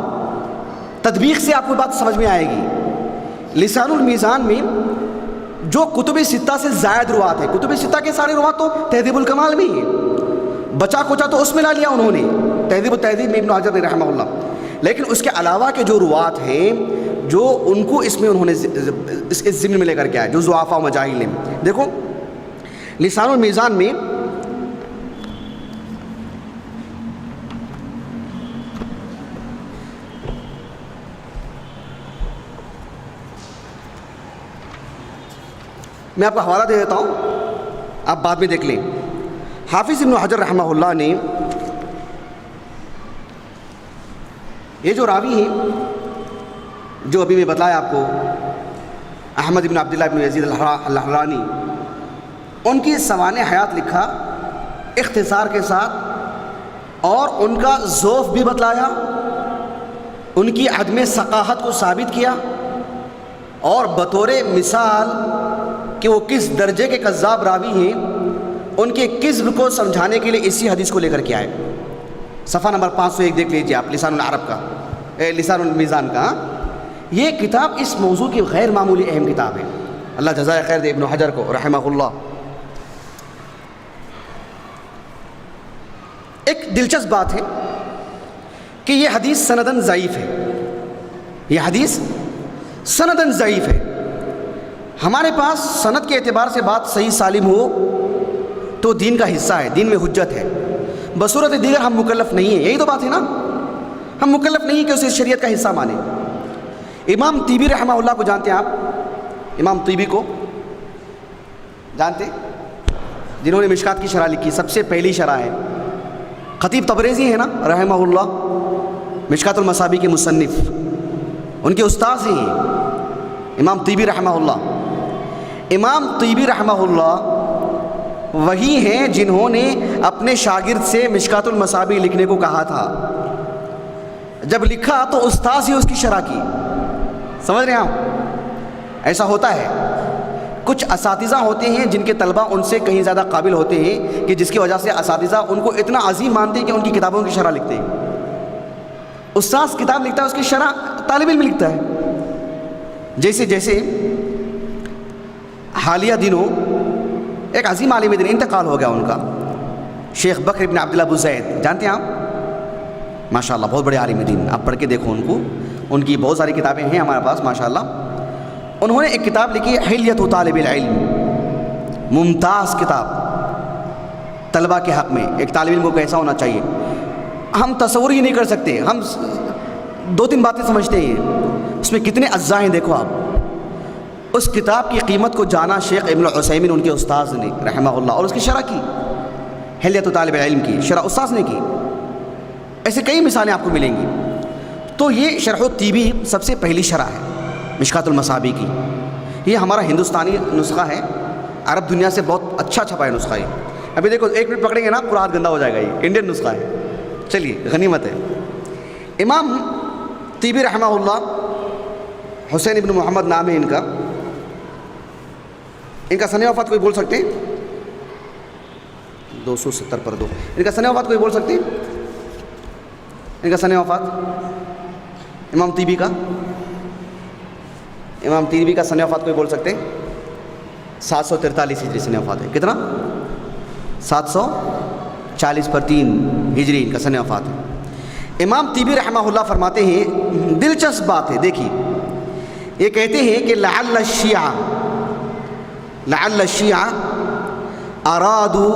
تطبیق سے آپ کو بات سمجھ میں آئے گی۔ لسان المیزان میں جو کتب ستہ سے زائد روات ہے، کتب ستہ کے سارے روات تو تہذیب الکمال میں ہی ہے، بچا کچا تو اس میں لا لیا انہوں نے، تہذیب التہذیب میں ابن حجر رحمہ اللہ، لیکن اس کے علاوہ کے جو روات ہیں جو ان کو اس میں انہوں نے اس کے ضمن میں لے کر کے آئے، جو ضعفاء و مجاہیل ہیں۔ دیکھو لسان المیزان میں میں آپ کو حوالہ دے دیتا ہوں، آپ بعد میں دیکھ لیں۔ حافظ ابن حجر رحمہ اللہ نے یہ جو راوی ہیں جو ابھی میں بتلایا آپ کو، احمد بن عبداللہ بن یزید الحرانی، ان کی سوانح حیات لکھا اختصار کے ساتھ اور ان کا ضعف بھی بتلایا، ان کی عدم ثقاہت کو ثابت کیا، اور بطور مثال کہ وہ کس درجے کے کذاب راوی ہیں ان کے کذب کو سمجھانے کے لیے اسی حدیث کو لے کر کے آئے۔ صفحہ نمبر 501 دیکھ لیجیے آپ، لسان العرب کا، لسان المیزان کا۔ یہ کتاب اس موضوع کی غیر معمولی اہم کتاب ہے، اللہ جزائے خیر دے ابن حجر کو رحمہ اللہ۔ ایک دلچسپ بات ہے کہ یہ حدیث سندن ضعیف ہے، یہ حدیث سندن ضعیف ہے۔ ہمارے پاس سند کے اعتبار سے بات صحیح سالم ہو تو دین کا حصہ ہے، دین میں حجت ہے، بصورت دیگر ہم مکلف نہیں ہیں، یہی تو بات ہے نا، ہم مکلف نہیں ہیں کہ اسے شریعت کا حصہ مانیں۔ امام طیبی رحمہ اللہ کو جانتے ہیں آپ؟ امام طیبی کو جانتے؟ جنہوں نے مشکات کی شرح لکھی، سب سے پہلی شرح ہے۔ خطیب تبریزی ہے نا رحمہ اللہ، مشکات المصابیح کے مصنف، ان کے استاذ ہیں امام طیبی رحمہ اللہ۔ امام طیبی رحمہ اللہ وہی ہیں جنہوں نے اپنے شاگرد سے مشکات المصابیح لکھنے کو کہا تھا، جب لکھا تو استاذ ہی اس کی شرح کی۔ سمجھ رہے ہیں آپ؟ ایسا ہوتا ہے، کچھ اساتذہ ہوتے ہیں جن کے طلبہ ان سے کہیں زیادہ قابل ہوتے ہیں کہ جس کی وجہ سے اساتذہ ان کو اتنا عظیم مانتے ہیں کہ ان کی کتابوں کی شرح لکھتے ہیں۔ استاذ کتاب لکھتا ہے، اس کی شرح طالب علم لکھتا ہے۔ جیسے حالیہ دنوں ایک عظیم عالم دین انتقال ہو گیا ان کا، شیخ بکر ابن عبداللہ ابو زید، جانتے ہیں آپ؟ ماشاءاللہ بہت بڑے عالم دین، آپ پڑھ کے دیکھو ان کو، ان کی بہت ساری کتابیں ہیں ہمارے پاس ماشاءاللہ۔ انہوں نے ایک کتاب لکھی حلیۃ طالب العلم، ممتاز کتاب طلبہ کے حق میں، ایک طالب علم کو کیسا ہونا چاہیے ہم تصور ہی نہیں کر سکتے۔ ہم 2-3 باتیں سمجھتے ہیں، اس میں کتنے اجزاء ہیں دیکھو آپ۔ اس کتاب کی قیمت کو جانا شیخ ابن عثیمین ان کے استاذ نے رحمہ اللہ، اور اس کی شرح کی، حلیۃ طالب العلم کی شرح استاذ نے کی۔ ایسے کئی مثالیں آپ کو ملیں گی۔ تو یہ شرح الطیبی سب سے پہلی شرح ہے مشکات المصابیح کی۔ یہ ہمارا ہندوستانی نسخہ ہے، عرب دنیا سے بہت اچھا چھپا ہے نسخہ یہ۔ ابھی دیکھو 1 منٹ پکڑیں گے نا پورا ہاتھ گندا ہو جائے گا، یہ انڈین نسخہ ہے۔ چلیے غنیمت ہے۔ امام طیبی رحمہ اللہ، حسین ابن محمد نام ہے ان کا سنِ وفات کوئی بول سکتے ہیں؟ 270 پر 2، ان کا سنِ وفات کوئی بول سکتے ہیں؟ ان کا سنِ وفات امام طیبی کا، امام طیبی کا سنِ وفات کوئی بول سکتے ہیں؟ 743 ہجری سنِ وفات ہے۔ کتنا؟ 740 پر 3 ہجری ان کا سنِ وفات ہے۔ امام طیبی رحمہ اللہ فرماتے ہیں، دلچسپ بات ہے دیکھیے، یہ کہتے ہیں کہ لعل الشیعہ ارادوا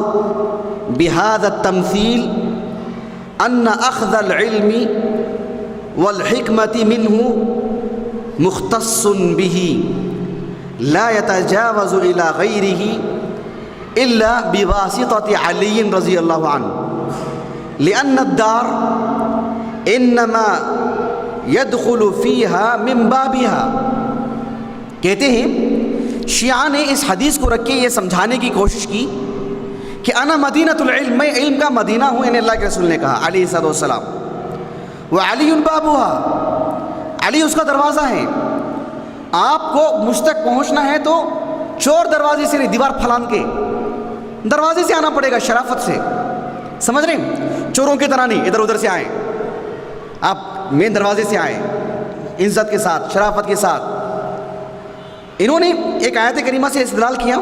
بهذا التمثيل ان اخذ العلم والحکمة منه مختص به لا يتجاوز الى غيره الا بواسطة علي رضی اللہ عنہ لان الدار انما يدخل فيها من بابها۔ کہتے ہیں شیعہ نے اس حدیث کو رکھ کے یہ سمجھانے کی کوشش کی کہ انا مدینۃ العلم، میں علم کا مدینہ ہوں، یعنی اللہ کے رسول نے کہا علیہ السلام، وعلی بابها، علی اس کا دروازہ ہے۔ آپ کو مجھ تک پہنچنا ہے تو چور دروازے سے نہیں، دیوار پھلان کے دروازے سے آنا پڑے گا، شرافت سے، سمجھ رہے ہیں؟ چوروں کی طرح نہیں ادھر ادھر سے آئیں، آپ مین دروازے سے آئیں، عزت کے ساتھ، شرافت کے ساتھ۔ انہوں نے ایک آیت کریمہ سے استدلال کیا،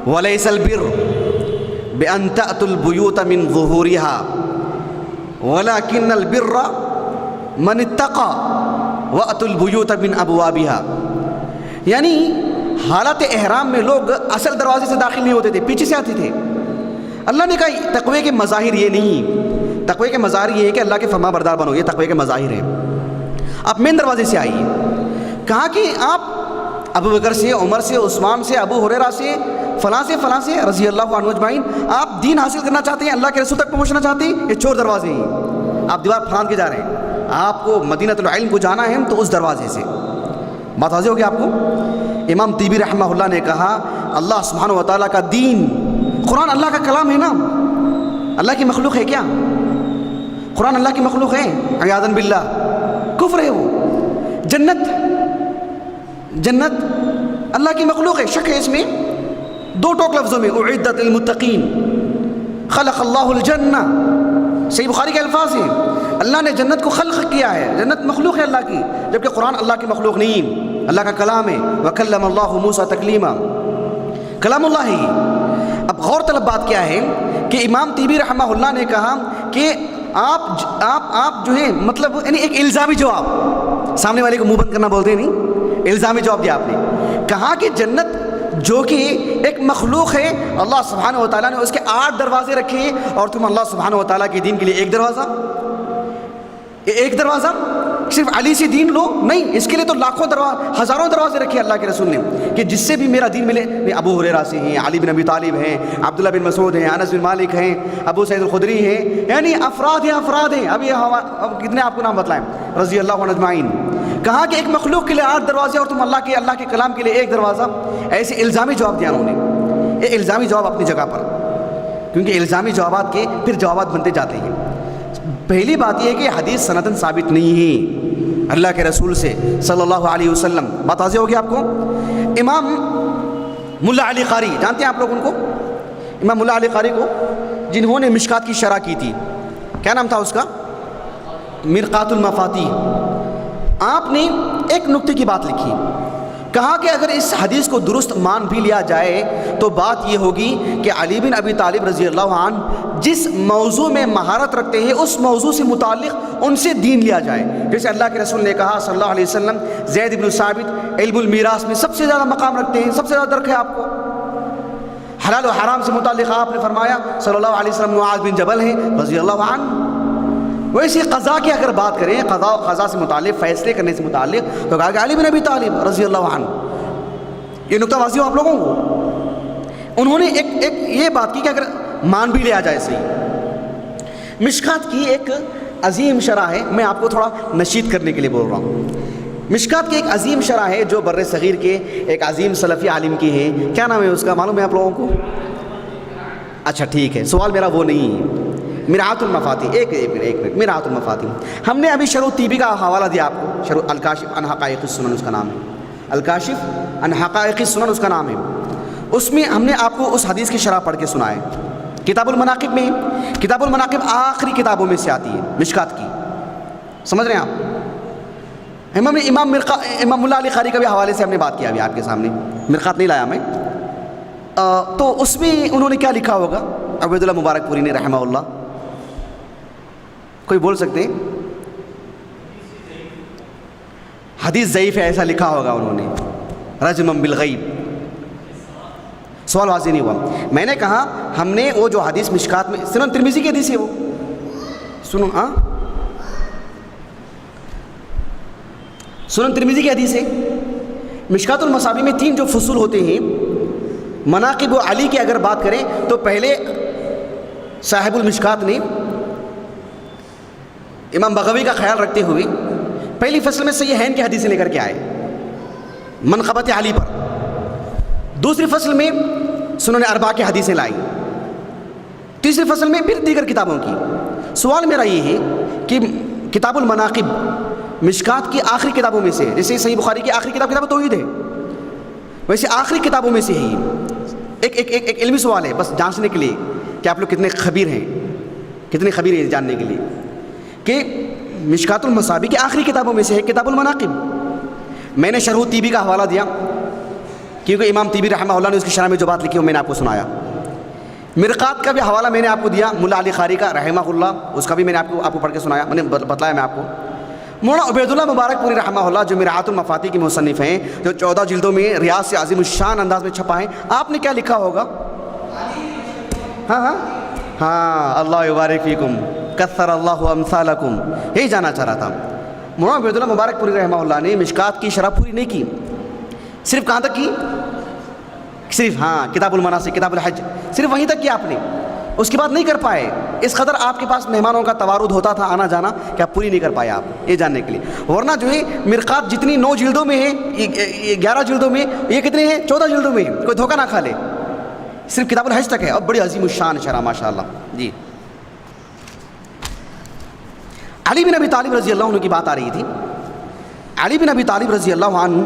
وَلَيْسَ الْبِرُّ بِأَن تَأْتُوا الْبُيُوتَ مِن ظُهُورِهَا وَلَكِنَّ الْبِرَّ مَنِ اتَّقَى وَأْتُوا الْبُيُوتَ مِنْ أَبْوَابِهَا، یعنی حالت احرام میں لوگ اصل دروازے سے داخل نہیں ہوتے تھے، پیچھے سے آتے تھے۔ اللہ نے کہا تقوی کے مظاہر یہ نہیں، تقوی کے مظاہر یہ ہے کہ اللہ کے فرما بردار بنو، یہ تقوی کے مظاہر ہیں، آپ مین دروازے سے آئیے۔ کہا کہ آپ ابو بکر سے، عمر سے، عثمان سے، ابو ہریرہ سے، فلاں سے رضی اللہ عنہ اجمعین، آپ دین حاصل کرنا چاہتے ہیں، اللہ کے رسول تک پہنچنا چاہتے ہیں، یہ چور دروازے ہیں، آپ دیوار پھاند کے جا رہے ہیں۔ آپ کو مدینۃ العلم کو جانا ہے تو اس دروازے سے۔ بات واضح ہوگی آپ کو؟ امام طیبی رحمہ اللہ نے کہا اللہ سبحانہ و تعالیٰ کا دین، قرآن اللہ کا کلام ہے نا، اللہ کی مخلوق ہے کیا؟ قرآن اللہ کی مخلوق ہے؟ عیاذاً باللہ کفر ہے وہ۔ جنت اللہ کی مخلوق ہے، شک ہے اس میں؟ 2 ٹوک لفظوں میں، اعدت للمتقین، خلق اللہ الجنہ، صحیح بخاری کے الفاظ ہیں، اللہ نے جنت کو خلق کیا ہے، جنت مخلوق ہے اللہ کی، جبکہ قرآن اللہ کی مخلوق نہیں، اللہ کا کلام ہے۔ وکلم اللہ موسیٰ تکلیما، کلام اللہ ہے۔ اب غور طلب بات کیا ہے کہ امام طیبی رحمہ اللہ نے کہا کہ آپ جو ہے مطلب یعنی ایک الزامی جواب، سامنے والے کو منہ بند کرنا بولتے ہیں نہیں، الزامی جواب دیا آپ نے. کہا کہ جنت جو کہ ایک مخلوق ہے، اللہ سبحانہ و تعالیٰ نے اس کے 8 دروازے رکھے ہیں، اور تم اللہ سبحانہ و تعالیٰ کے دین کے لیے ایک دروازہ صرف علی سے دین لو؟ نہیں، اس کے لیے تو لاکھوں ہزاروں دروازے رکھے اللہ کے رسول نے کہ جس سے بھی میرا دین ملے. ابو ہریرہ سے ہیں، علی بن ابی طالب ہیں، عبداللہ بن مسعود ہیں، انس بن مالک ہیں، ابو سعید الخدری ہیں، یعنی افراد ہیں. اب کتنے آپ کو نام بتلائیں، رضی اللہ عنہ اجمعین. کہا کہ ایک مخلوق کے لیے 8 دروازے اور تم اللہ کے کلام کے لیے ایک دروازہ. ایسے الزامی جواب دیا انہوں نے. یہ الزامی جواب اپنی جگہ پر، کیونکہ الزامی جوابات کے پھر جوابات بنتے جاتے ہیں. پہلی بات یہ ہے کہ حدیث سندن ثابت نہیں ہے اللہ کے رسول سے صلی اللہ علیہ وسلم. بات واضح ہوگی آپ کو. امام ملا علی قاری، جانتے ہیں آپ لوگ ان کو؟ امام ملا علی قاری کو، جنہوں نے مشکات کی شرح کی تھی. کیا نام تھا اس کا؟ مرقات المفاتیح. آپ نے ایک نکتے کی بات لکھی. کہا کہ اگر اس حدیث کو درست مان بھی لیا جائے تو بات یہ ہوگی کہ علی بن ابی طالب رضی اللہ عنہ جس موضوع میں مہارت رکھتے ہیں اس موضوع سے متعلق ان سے دین لیا جائے. جیسے اللہ کے رسول نے کہا صلی اللہ علیہ وسلم، زید بن ثابت علم المیراث میں سب سے زیادہ مقام رکھتے ہیں، سب سے زیادہ درک ہے آپ کو. حلال و حرام سے متعلق آپ نے فرمایا صلی اللہ علیہ وسلم معاذ بن جبل ہیں رضی اللہ عنہ. ویسے قضا کی اگر بات کریں، قضا و قضا سے متعلق، فیصلے کرنے سے متعلق، تو کہا کہ علی بن ابی طالب رضی اللہ عنہ. یہ نکتہ واضح ہو آپ لوگوں کو. انہوں نے ایک یہ بات کی کہ اگر مان بھی لیا جائے صحیح. مشکات کی ایک عظیم شرح ہے، میں آپ کو تھوڑا نشید کرنے کے لیے بول رہا ہوں. مشکات کی ایک عظیم شرح ہے جو بر صغیر کے ایک عظیم سلفی عالم کی ہے. کیا نام ہے اس کا، معلوم ہے آپ لوگوں کو؟ اچھا ٹھیک ہے، سوال میرا وہ نہیں ہے. مرآت المفاتیح، ایک منٹ. مرآت المفاتیح ہم نے ابھی شرح طیبی کا حوالہ دیا آپ کو. شرح الکاشف عن حقائق السنن اس کا نام ہے. الکاشف عن حقائق السنن اس کا نام ہے. اس میں ہم نے آپ کو اس حدیث کی شرح پڑھ کے سنا ہے. کتاب المناقب میں، کتاب المناقب آخری کتابوں میں سے آتی ہے مشکات کی. سمجھ رہے ہیں آپ؟ امام ملا علی قاری کا بھی حوالے سے ہم نے بات کیا ابھی آپ کے سامنے. مرقات نہیں لایا میں. تو اس میں انہوں نے کیا لکھا ہوگا عبید اللہ مبارک پوری نے رحمہ اللہ؟ کوئی بول سکتے ہیں؟ حدیث ضعیف ہے ایسا لکھا ہوگا انہوں نے، رجم بالغیب. سوال واضح نہیں ہوا. میں نے کہا ہم نے وہ جو حدیث مشکات میں، سنن ترمذی کی حدیث ہے وہ، سنن ترمذی کی حدیث ہے. مشکات المصابیح میں 3 جو فصول ہوتے ہیں مناقب و علی کی اگر بات کریں تو پہلے صاحب المشکات نے امام بغوی کا خیال رکھتے ہوئے پہلی فصل میں صحیحین کی حدیثیں لے کر کے آئے منقبت علی پر. دوسری فصل میں سنن اربعہ کی حدیثیں لائی. تیسری فصل میں پھر دیگر کتابوں کی. سوال میرا یہ ہے کہ کتاب المناقب مشکات کی آخری کتابوں میں سے، جیسے صحیح بخاری کی آخری کتاب توحید ہے، ویسے آخری کتابوں میں سے ہی ایک علمی سوال ہے بس جانچنے کے لیے کہ آپ لوگ کتنے خبیر ہیں جاننے کے لیے کہ مشکات المصابیح کی آخری کتابوں میں سے ہے کتاب المناقب. میں نے شرح طیبی کا حوالہ دیا کیونکہ امام طیبی رحمہ اللہ نے اس کی شرح میں جو بات لکھی وہ میں نے آپ کو سنایا. مرقات کا بھی حوالہ میں نے آپ کو دیا، ملا علی قاری کا رحمہ اللہ، اس کا بھی میں نے آپ کو پڑھ کے سنایا، میں نے بتلایا میں آپ کو. مولانا عبید اللہ مبارک پوری رحمہ اللہ جو مرآت المفاتیح کے مصنف ہیں، جو 14 جلدوں میں ریاض سے عظیم الشان انداز میں چھپا ہے، آپ نے کیا لکھا ہوگا؟ ہاں اللہ یبارک فیکم کثر اللہ امثالکم، یہی جانا چاہ رہا تھا. مولانا عبید اللہ مبارک پوری رحمہ اللہ نے مشکات کی شرح پوری نہیں کی، صرف کہاں تک کی؟ صرف کتاب المناسک، کتاب الحج، صرف وہیں تک کی آپ نے. اس کے بعد نہیں کر پائے. اس قدر آپ کے پاس مہمانوں کا توارد ہوتا تھا آنا جانا کہ آپ پوری نہیں کر پائے آپ یہ جاننے کے لیے. ورنہ جو ہے مرقات جتنی 9 جلدوں میں ہے، 11 جلدوں میں، یہ کتنے ہیں؟ 14 جلدوں میں. کوئی دھوکہ نہ کھا لے. صرف کتاب الحج تک ہے اور بڑی عظیم الشان شرح ماشاء اللہ. جی علی بن ابی طالب رضی اللہ عنہ کی بات آ رہی تھی. علی بن ابی طالب رضی اللہ عنہ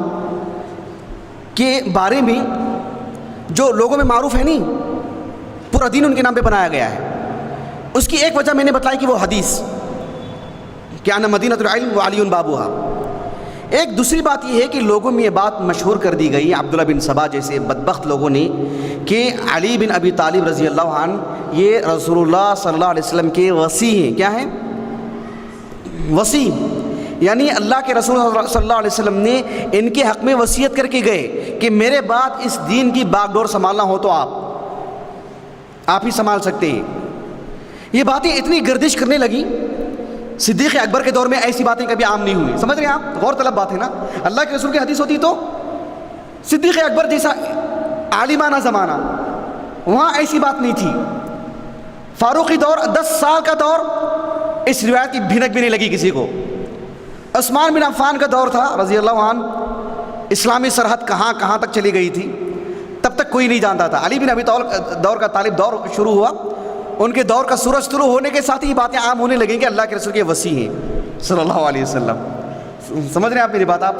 کے بارے میں جو لوگوں میں معروف ہے نہیں، پورا دین ان کے نام پہ بنایا گیا ہے. اس کی ایک وجہ میں نے بتائی کہ وہ حدیث کہ انا مدینۃ العلم وعلی بابوہا. ایک دوسری بات یہ ہے کہ لوگوں میں یہ بات مشہور کر دی گئی عبداللہ بن سبا جیسے بدبخت لوگوں نے کہ علی بن ابی طالب رضی اللہ عنہ یہ رسول اللہ صلی اللہ علیہ وسلم کے وصی ہیں. کیا ہیں؟ وصی. یعنی اللہ کے رسول صلی اللہ علیہ وسلم نے ان کے حق میں وصیت کر کے گئے کہ میرے بعد اس دین کی باغ ڈور سنبھالنا ہو تو آپ ہی سنبھال سکتے ہیں. یہ باتیں اتنی گردش کرنے لگیں. صدیق اکبر کے دور میں ایسی باتیں کبھی عام نہیں ہوئی. سمجھ رہے ہیں آپ؟ غور طلب بات ہے نا. اللہ کے رسول کی حدیث ہوتی تو صدیق اکبر جیسا عالمانہ زمانہ وہاں ایسی بات نہیں تھی. فاروقی دور 10 سال کا دور اس روایت کی بھنک بھی نہیں لگی کسی کو. عثمان بن عفان کا دور تھا رضی اللہ عنہ. اسلامی سرحد کہاں کہاں تک چلی گئی تھی تب تک کوئی نہیں جانتا تھا. علی بن ابی طالب دور کا طالب دور شروع ہوا. ان کے دور کا سورج طلوع ہونے کے ساتھ ہی باتیں عام ہونے لگیں کہ اللہ کے رسول کے وصی ہیں صلی اللہ علیہ وسلم. سمجھ رہے ہیں آپ میری بات؟ آپ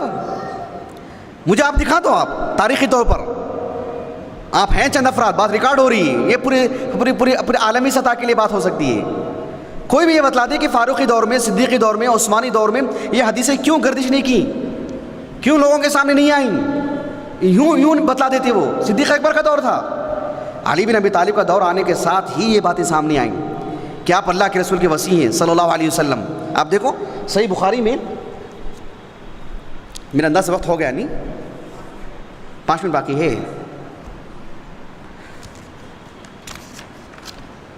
مجھے آپ دکھا دو. آپ تاریخی طور پر آپ ہیں چند افراد, بات ریکارڈ ہو رہی ہے. یہ پورے عالمی سطح کے لیے بات ہو سکتی ہے. کوئی بھی یہ بتلا دے کہ فاروقی دور میں, صدیقی دور میں, عثمانی دور میں یہ حدیثیں کیوں گردش نہیں کی, کیوں لوگوں کے سامنے نہیں آئیں. یوں بتلا دیتے. وہ صدیق اکبر کا دور تھا. علی بن ابی طالب کا دور آنے کے ساتھ ہی یہ باتیں سامنے آئیں کہ آپ اللہ کے رسول کے وصی ہیں صلی اللہ علیہ وسلم. آپ دیکھو صحیح بخاری میں, میرا انداز وقت ہو گیا نہیں, 5 منٹ باقی ہے.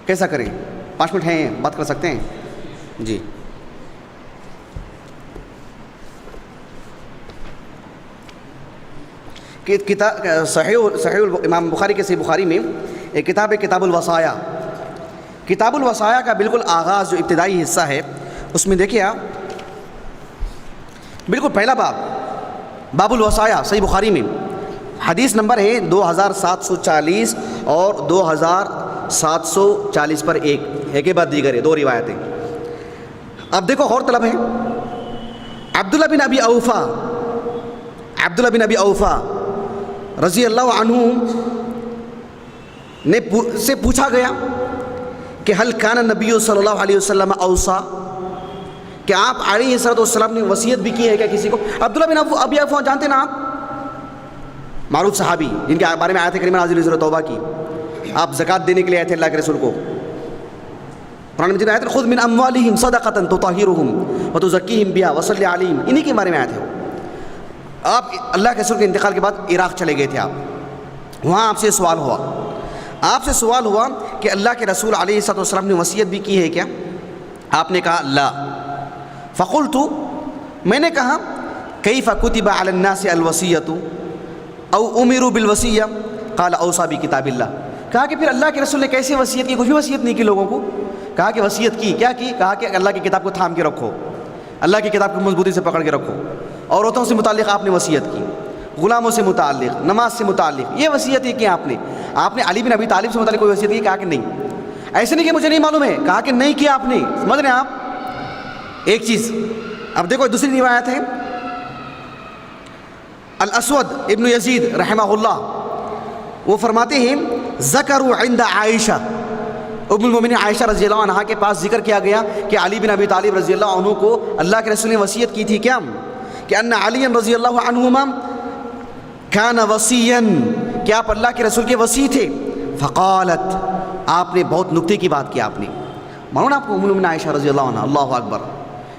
کیسا کریں؟ 5 منٹ ہیں, بات کر سکتے ہیں جی. کہ صحیح امام بخاری کے صحیح بخاری میں ایک کتاب ہے کتاب الوصایا. کتاب الوصایا کا بالکل آغاز جو ابتدائی حصہ ہے اس میں دیکھیے آپ, بالکل پہلا باب الوصایا صحیح بخاری میں حدیث نمبر ہے 2740 اور 2740 پر ایک کے بعد دیگر ہے 2 روایتیں. اب دیکھو غور طلب ہے. عبداللہ بن ابی اوفا رضی اللہ عنہ نے سے پوچھا گیا کہ حل کان نبی صلی اللہ علیہ وسلم اوصا, کہ آپ علیہ السلام نے وصیت بھی کی ہے کیا کسی کو؟ عبداللہ بن ابی اوفا جانتے نا آپ, معروف صحابی جن کے بارے میں آیت کریمہ نازل ہوئی سورۃ توبہ کی. آپ زکوٰۃ دینے کے لیے آئے تھے اللہ کے رسول کو. قرآن مجید میں آیت خذ من اموالہم صدقۃ تطہرہم وتزکیہم بہا وصلی علیہم, انہی کے بارے میں آئے تھے. آپ اللہ کے رسول کے انتقال کے بعد عراق چلے گئے تھے. آپ وہاں آپ سے سوال ہوا کہ اللہ کے رسول علیہ السلام نے وصیت بھی کی ہے کیا؟ آپ نے کہا لا. فقلت, میں نے کہا کیف کتب علی الناس الوصیۃ او امروا بالوصیہ قال اوصى بکتاب اللہ. کہا کہ پھر اللہ کے رسول نے کیسے وصیت کی؟ کچھ بھی وصیت نہیں کی لوگوں کو. کہا کہ وصیت کی, کیا کی؟ کہا کہ اللہ کی کتاب کو تھام کے رکھو, اللہ کی کتاب کو مضبوطی سے پکڑ کے رکھو. عورتوں سے متعلق آپ نے وصیت کی, غلاموں سے متعلق, نماز سے متعلق, یہ وصیت کی آپ نے علی بن ابی طالب سے متعلق کوئی وصیت کی؟ کہا کہ نہیں. ایسے نہیں کہ مجھے نہیں معلوم ہے, کہا کہ نہیں کیا آپ نے. سمجھ رہے ہیں آپ ایک چیز؟ اب دیکھو دوسری روایت ہے الاسود ابن یزید رحمہ اللہ, وہ فرماتے ہیں ذکروا عند عائشہ, ام المومنین عائشہ رضی اللہ عنہا کے پاس ذکر کیا گیا کہ علی بن ابی طالب رضی اللہ عنہ کو اللہ کے رسول نے وصیت کی تھی کیا؟ کہ ان علی رضی اللہ عنہما کان وصیا, کہ آپ اللہ کے رسول کے وصی تھے. فقالت, آپ نے بہت نکتے کی بات کی. آپ نے معلوم آپ کو ام المومنین عائشہ رضی اللہ عنہ, اللہ اکبر,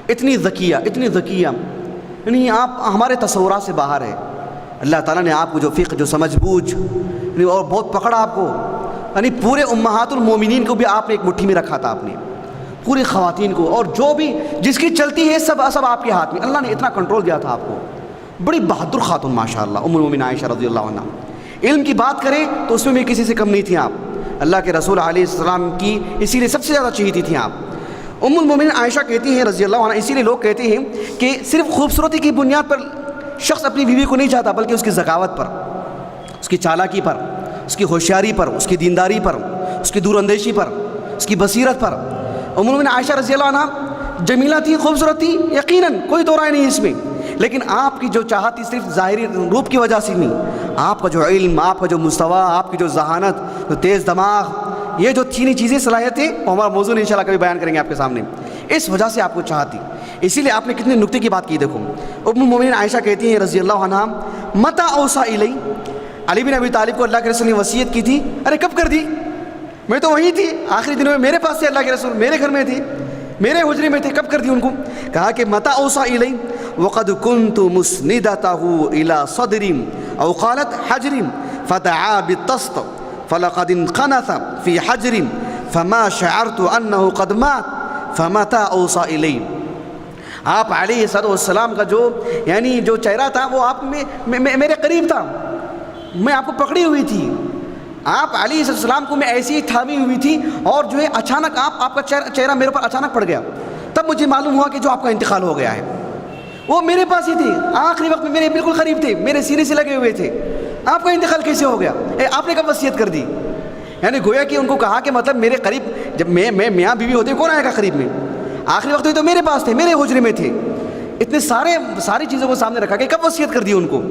اتنی ذکیہ, یعنی آپ ہمارے تصورات سے باہر ہے. اللہ تعالیٰ نے آپ کو جو فقہ, جو سمجھ بوجھ اور بہت پکڑا آپ کو, یعنی پورے امہات المومنین کو بھی آپ نے ایک مٹھی میں رکھا تھا. آپ نے پوری خواتین کو, اور جو بھی جس کی چلتی ہے سب آپ کے ہاتھ میں. اللہ نے اتنا کنٹرول دیا تھا آپ کو. بڑی بہادر خاتون ماشاء اللہ ام المومنین عائشہ رضی اللہ عنہ. علم کی بات کریں تو اس میں بھی کسی سے کم نہیں تھیں آپ. اللہ کے رسول علیہ السلام کی اسی لیے سب سے زیادہ چہیتی تھیں آپ. ام المومنین عائشہ کہتی ہیں رضی اللہ عنہ, اسی لیے لوگ کہتے ہیں کہ صرف خوبصورتی کی بنیاد پر شخص اپنی بیوی کو نہیں چاہتا, بلکہ اس کی ذکاوت پر, اس کی چالاکی پر, اس کی ہوشیاری پر, اس کی دینداری پر, اس کی دور اندیشی پر, اس کی بصیرت پر. ام المومنین عائشہ رضی اللہ عنہ جمیلہ تھی, خوبصورت تھی, یقیناً کوئی دو رائے نہیں اس میں, لیکن آپ کی جو چاہت تھی صرف ظاہری روپ کی وجہ سے نہیں. آپ کا جو علم, آپ کا جو مستویٰ, آپ کی جو ذہانت, جو تیز دماغ, یہ جو تینی چیزیں صلاحیتیں وہ ہمارا موضوع انشاءاللہ کبھی بیان کریں گے آپ کے سامنے, اس وجہ سے آپ کو چاہتی. اسی لیے آپ نے کتنے نکتے کی بات کی. دیکھو ام المومنین عائشہ کہتی ہیں رضی اللہ عنہا متی اوصی الی، علی بن ابی طالب کو اللہ کے رسول نے وصیت کی تھی، ارے کب کر دی؟ میں تو وہیں تھی آخری دنوں میں، میرے پاس سے اللہ کے رسول میرے گھر میں تھے، میرے حجرے میں تھے، کب کر دی ان کو؟ کہا کہ متی اوصی الی وقد كنت مسندته الى صدر او قالت حجر فدعا بالطست فلقد انقنث في حجر فما شعرت انه قد مات فمتى اوصى الی. آپ علیہ السلام کا جو یعنی جو چہرہ تھا وہ آپ میں میرے قریب تھا، میں آپ کو پکڑی ہوئی تھی، آپ علیہ السلام کو میں ایسی ہی تھامی ہوئی تھی، اور جو ہے اچانک آپ کا چہرہ میرے اوپر اچانک پڑ گیا، تب مجھے معلوم ہوا کہ جو آپ کا انتقال ہو گیا ہے. وہ میرے پاس ہی تھے، آخری وقت میں میرے بالکل قریب تھے، میرے سینے سے لگے ہوئے تھے، آپ کا انتقال کیسے ہو گیا؟ آپ نے کب وصیت کر دی؟ یعنی گویا کہ ان کو کہا کہ مطلب میرے قریب جب میں میاں بیوی ہوتے کون آئے گا قریب میں؟ آخری وقت میں تو میرے پاس تھے، میرے حجرے میں تھے. اتنے ساری چیزوں کو سامنے رکھا کہ کب وصیت کر دی ان کو.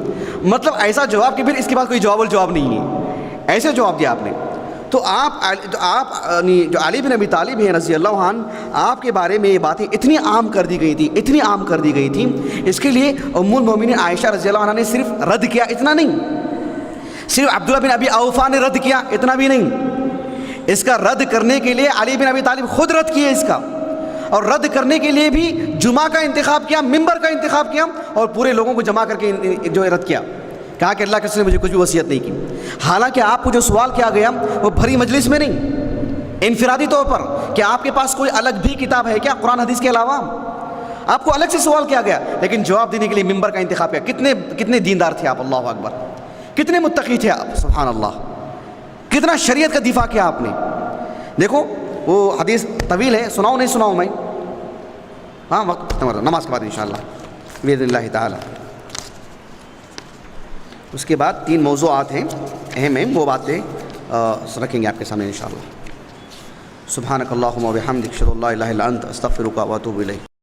مطلب ایسا جواب کہ پھر اس کے بعد کوئی جواب الجواب نہیں ہے، ایسے جواب دیا آپ نے. تو آپ جو علی بن ابی طالب ہیں رضی اللہ عنہ، آپ کے بارے میں یہ باتیں اتنی عام کر دی گئی تھی، اس کے لیے ام المومنین عائشہ رضی اللہ عنہ نے صرف رد کیا اتنا نہیں، صرف عبداللہ بن ابی اوفا نے رد کیا اتنا بھی نہیں، اس کا رد کرنے کے لیے علی بن ابی طالب خود رد کیے اس کا، اور رد کرنے کے لیے بھی جمعہ کا انتخاب کیا، ممبر کا انتخاب کیا، اور پورے لوگوں کو جمع کر کے جو ہے رد کیا. کہا کہ اللہ کے رسول نے مجھے کچھ بھی وصیت نہیں کی. حالانکہ آپ کو جو سوال کیا گیا وہ بھری مجلس میں نہیں، انفرادی طور پر کہ آپ کے پاس کوئی الگ بھی کتاب ہے کیا قرآن حدیث کے علاوہ؟ آپ کو الگ سے سوال کیا گیا، لیکن جواب دینے کے لیے ممبر کا انتخاب کیا. کتنے دیندار تھے آپ، اللہ اکبر، کتنے متقی تھے آپ، سبحان اللہ، کتنا شریعت کا دفاع کیا آپ نے. دیکھو وہ حدیث طویل ہے، سناؤں نہیں سناؤں میں؟ ہاں وقت نماز کے بعد انشاءاللہ باذن اللہ تعالی. اس کے بعد 3 موضوعات ہیں اہم ہیں، وہ باتیں رکھیں گے آپ کے سامنے انشاءاللہ. سبحانک اللہم و بحمدک اشہد ان لا الہ الا انت استغفرک و اتوب الیک.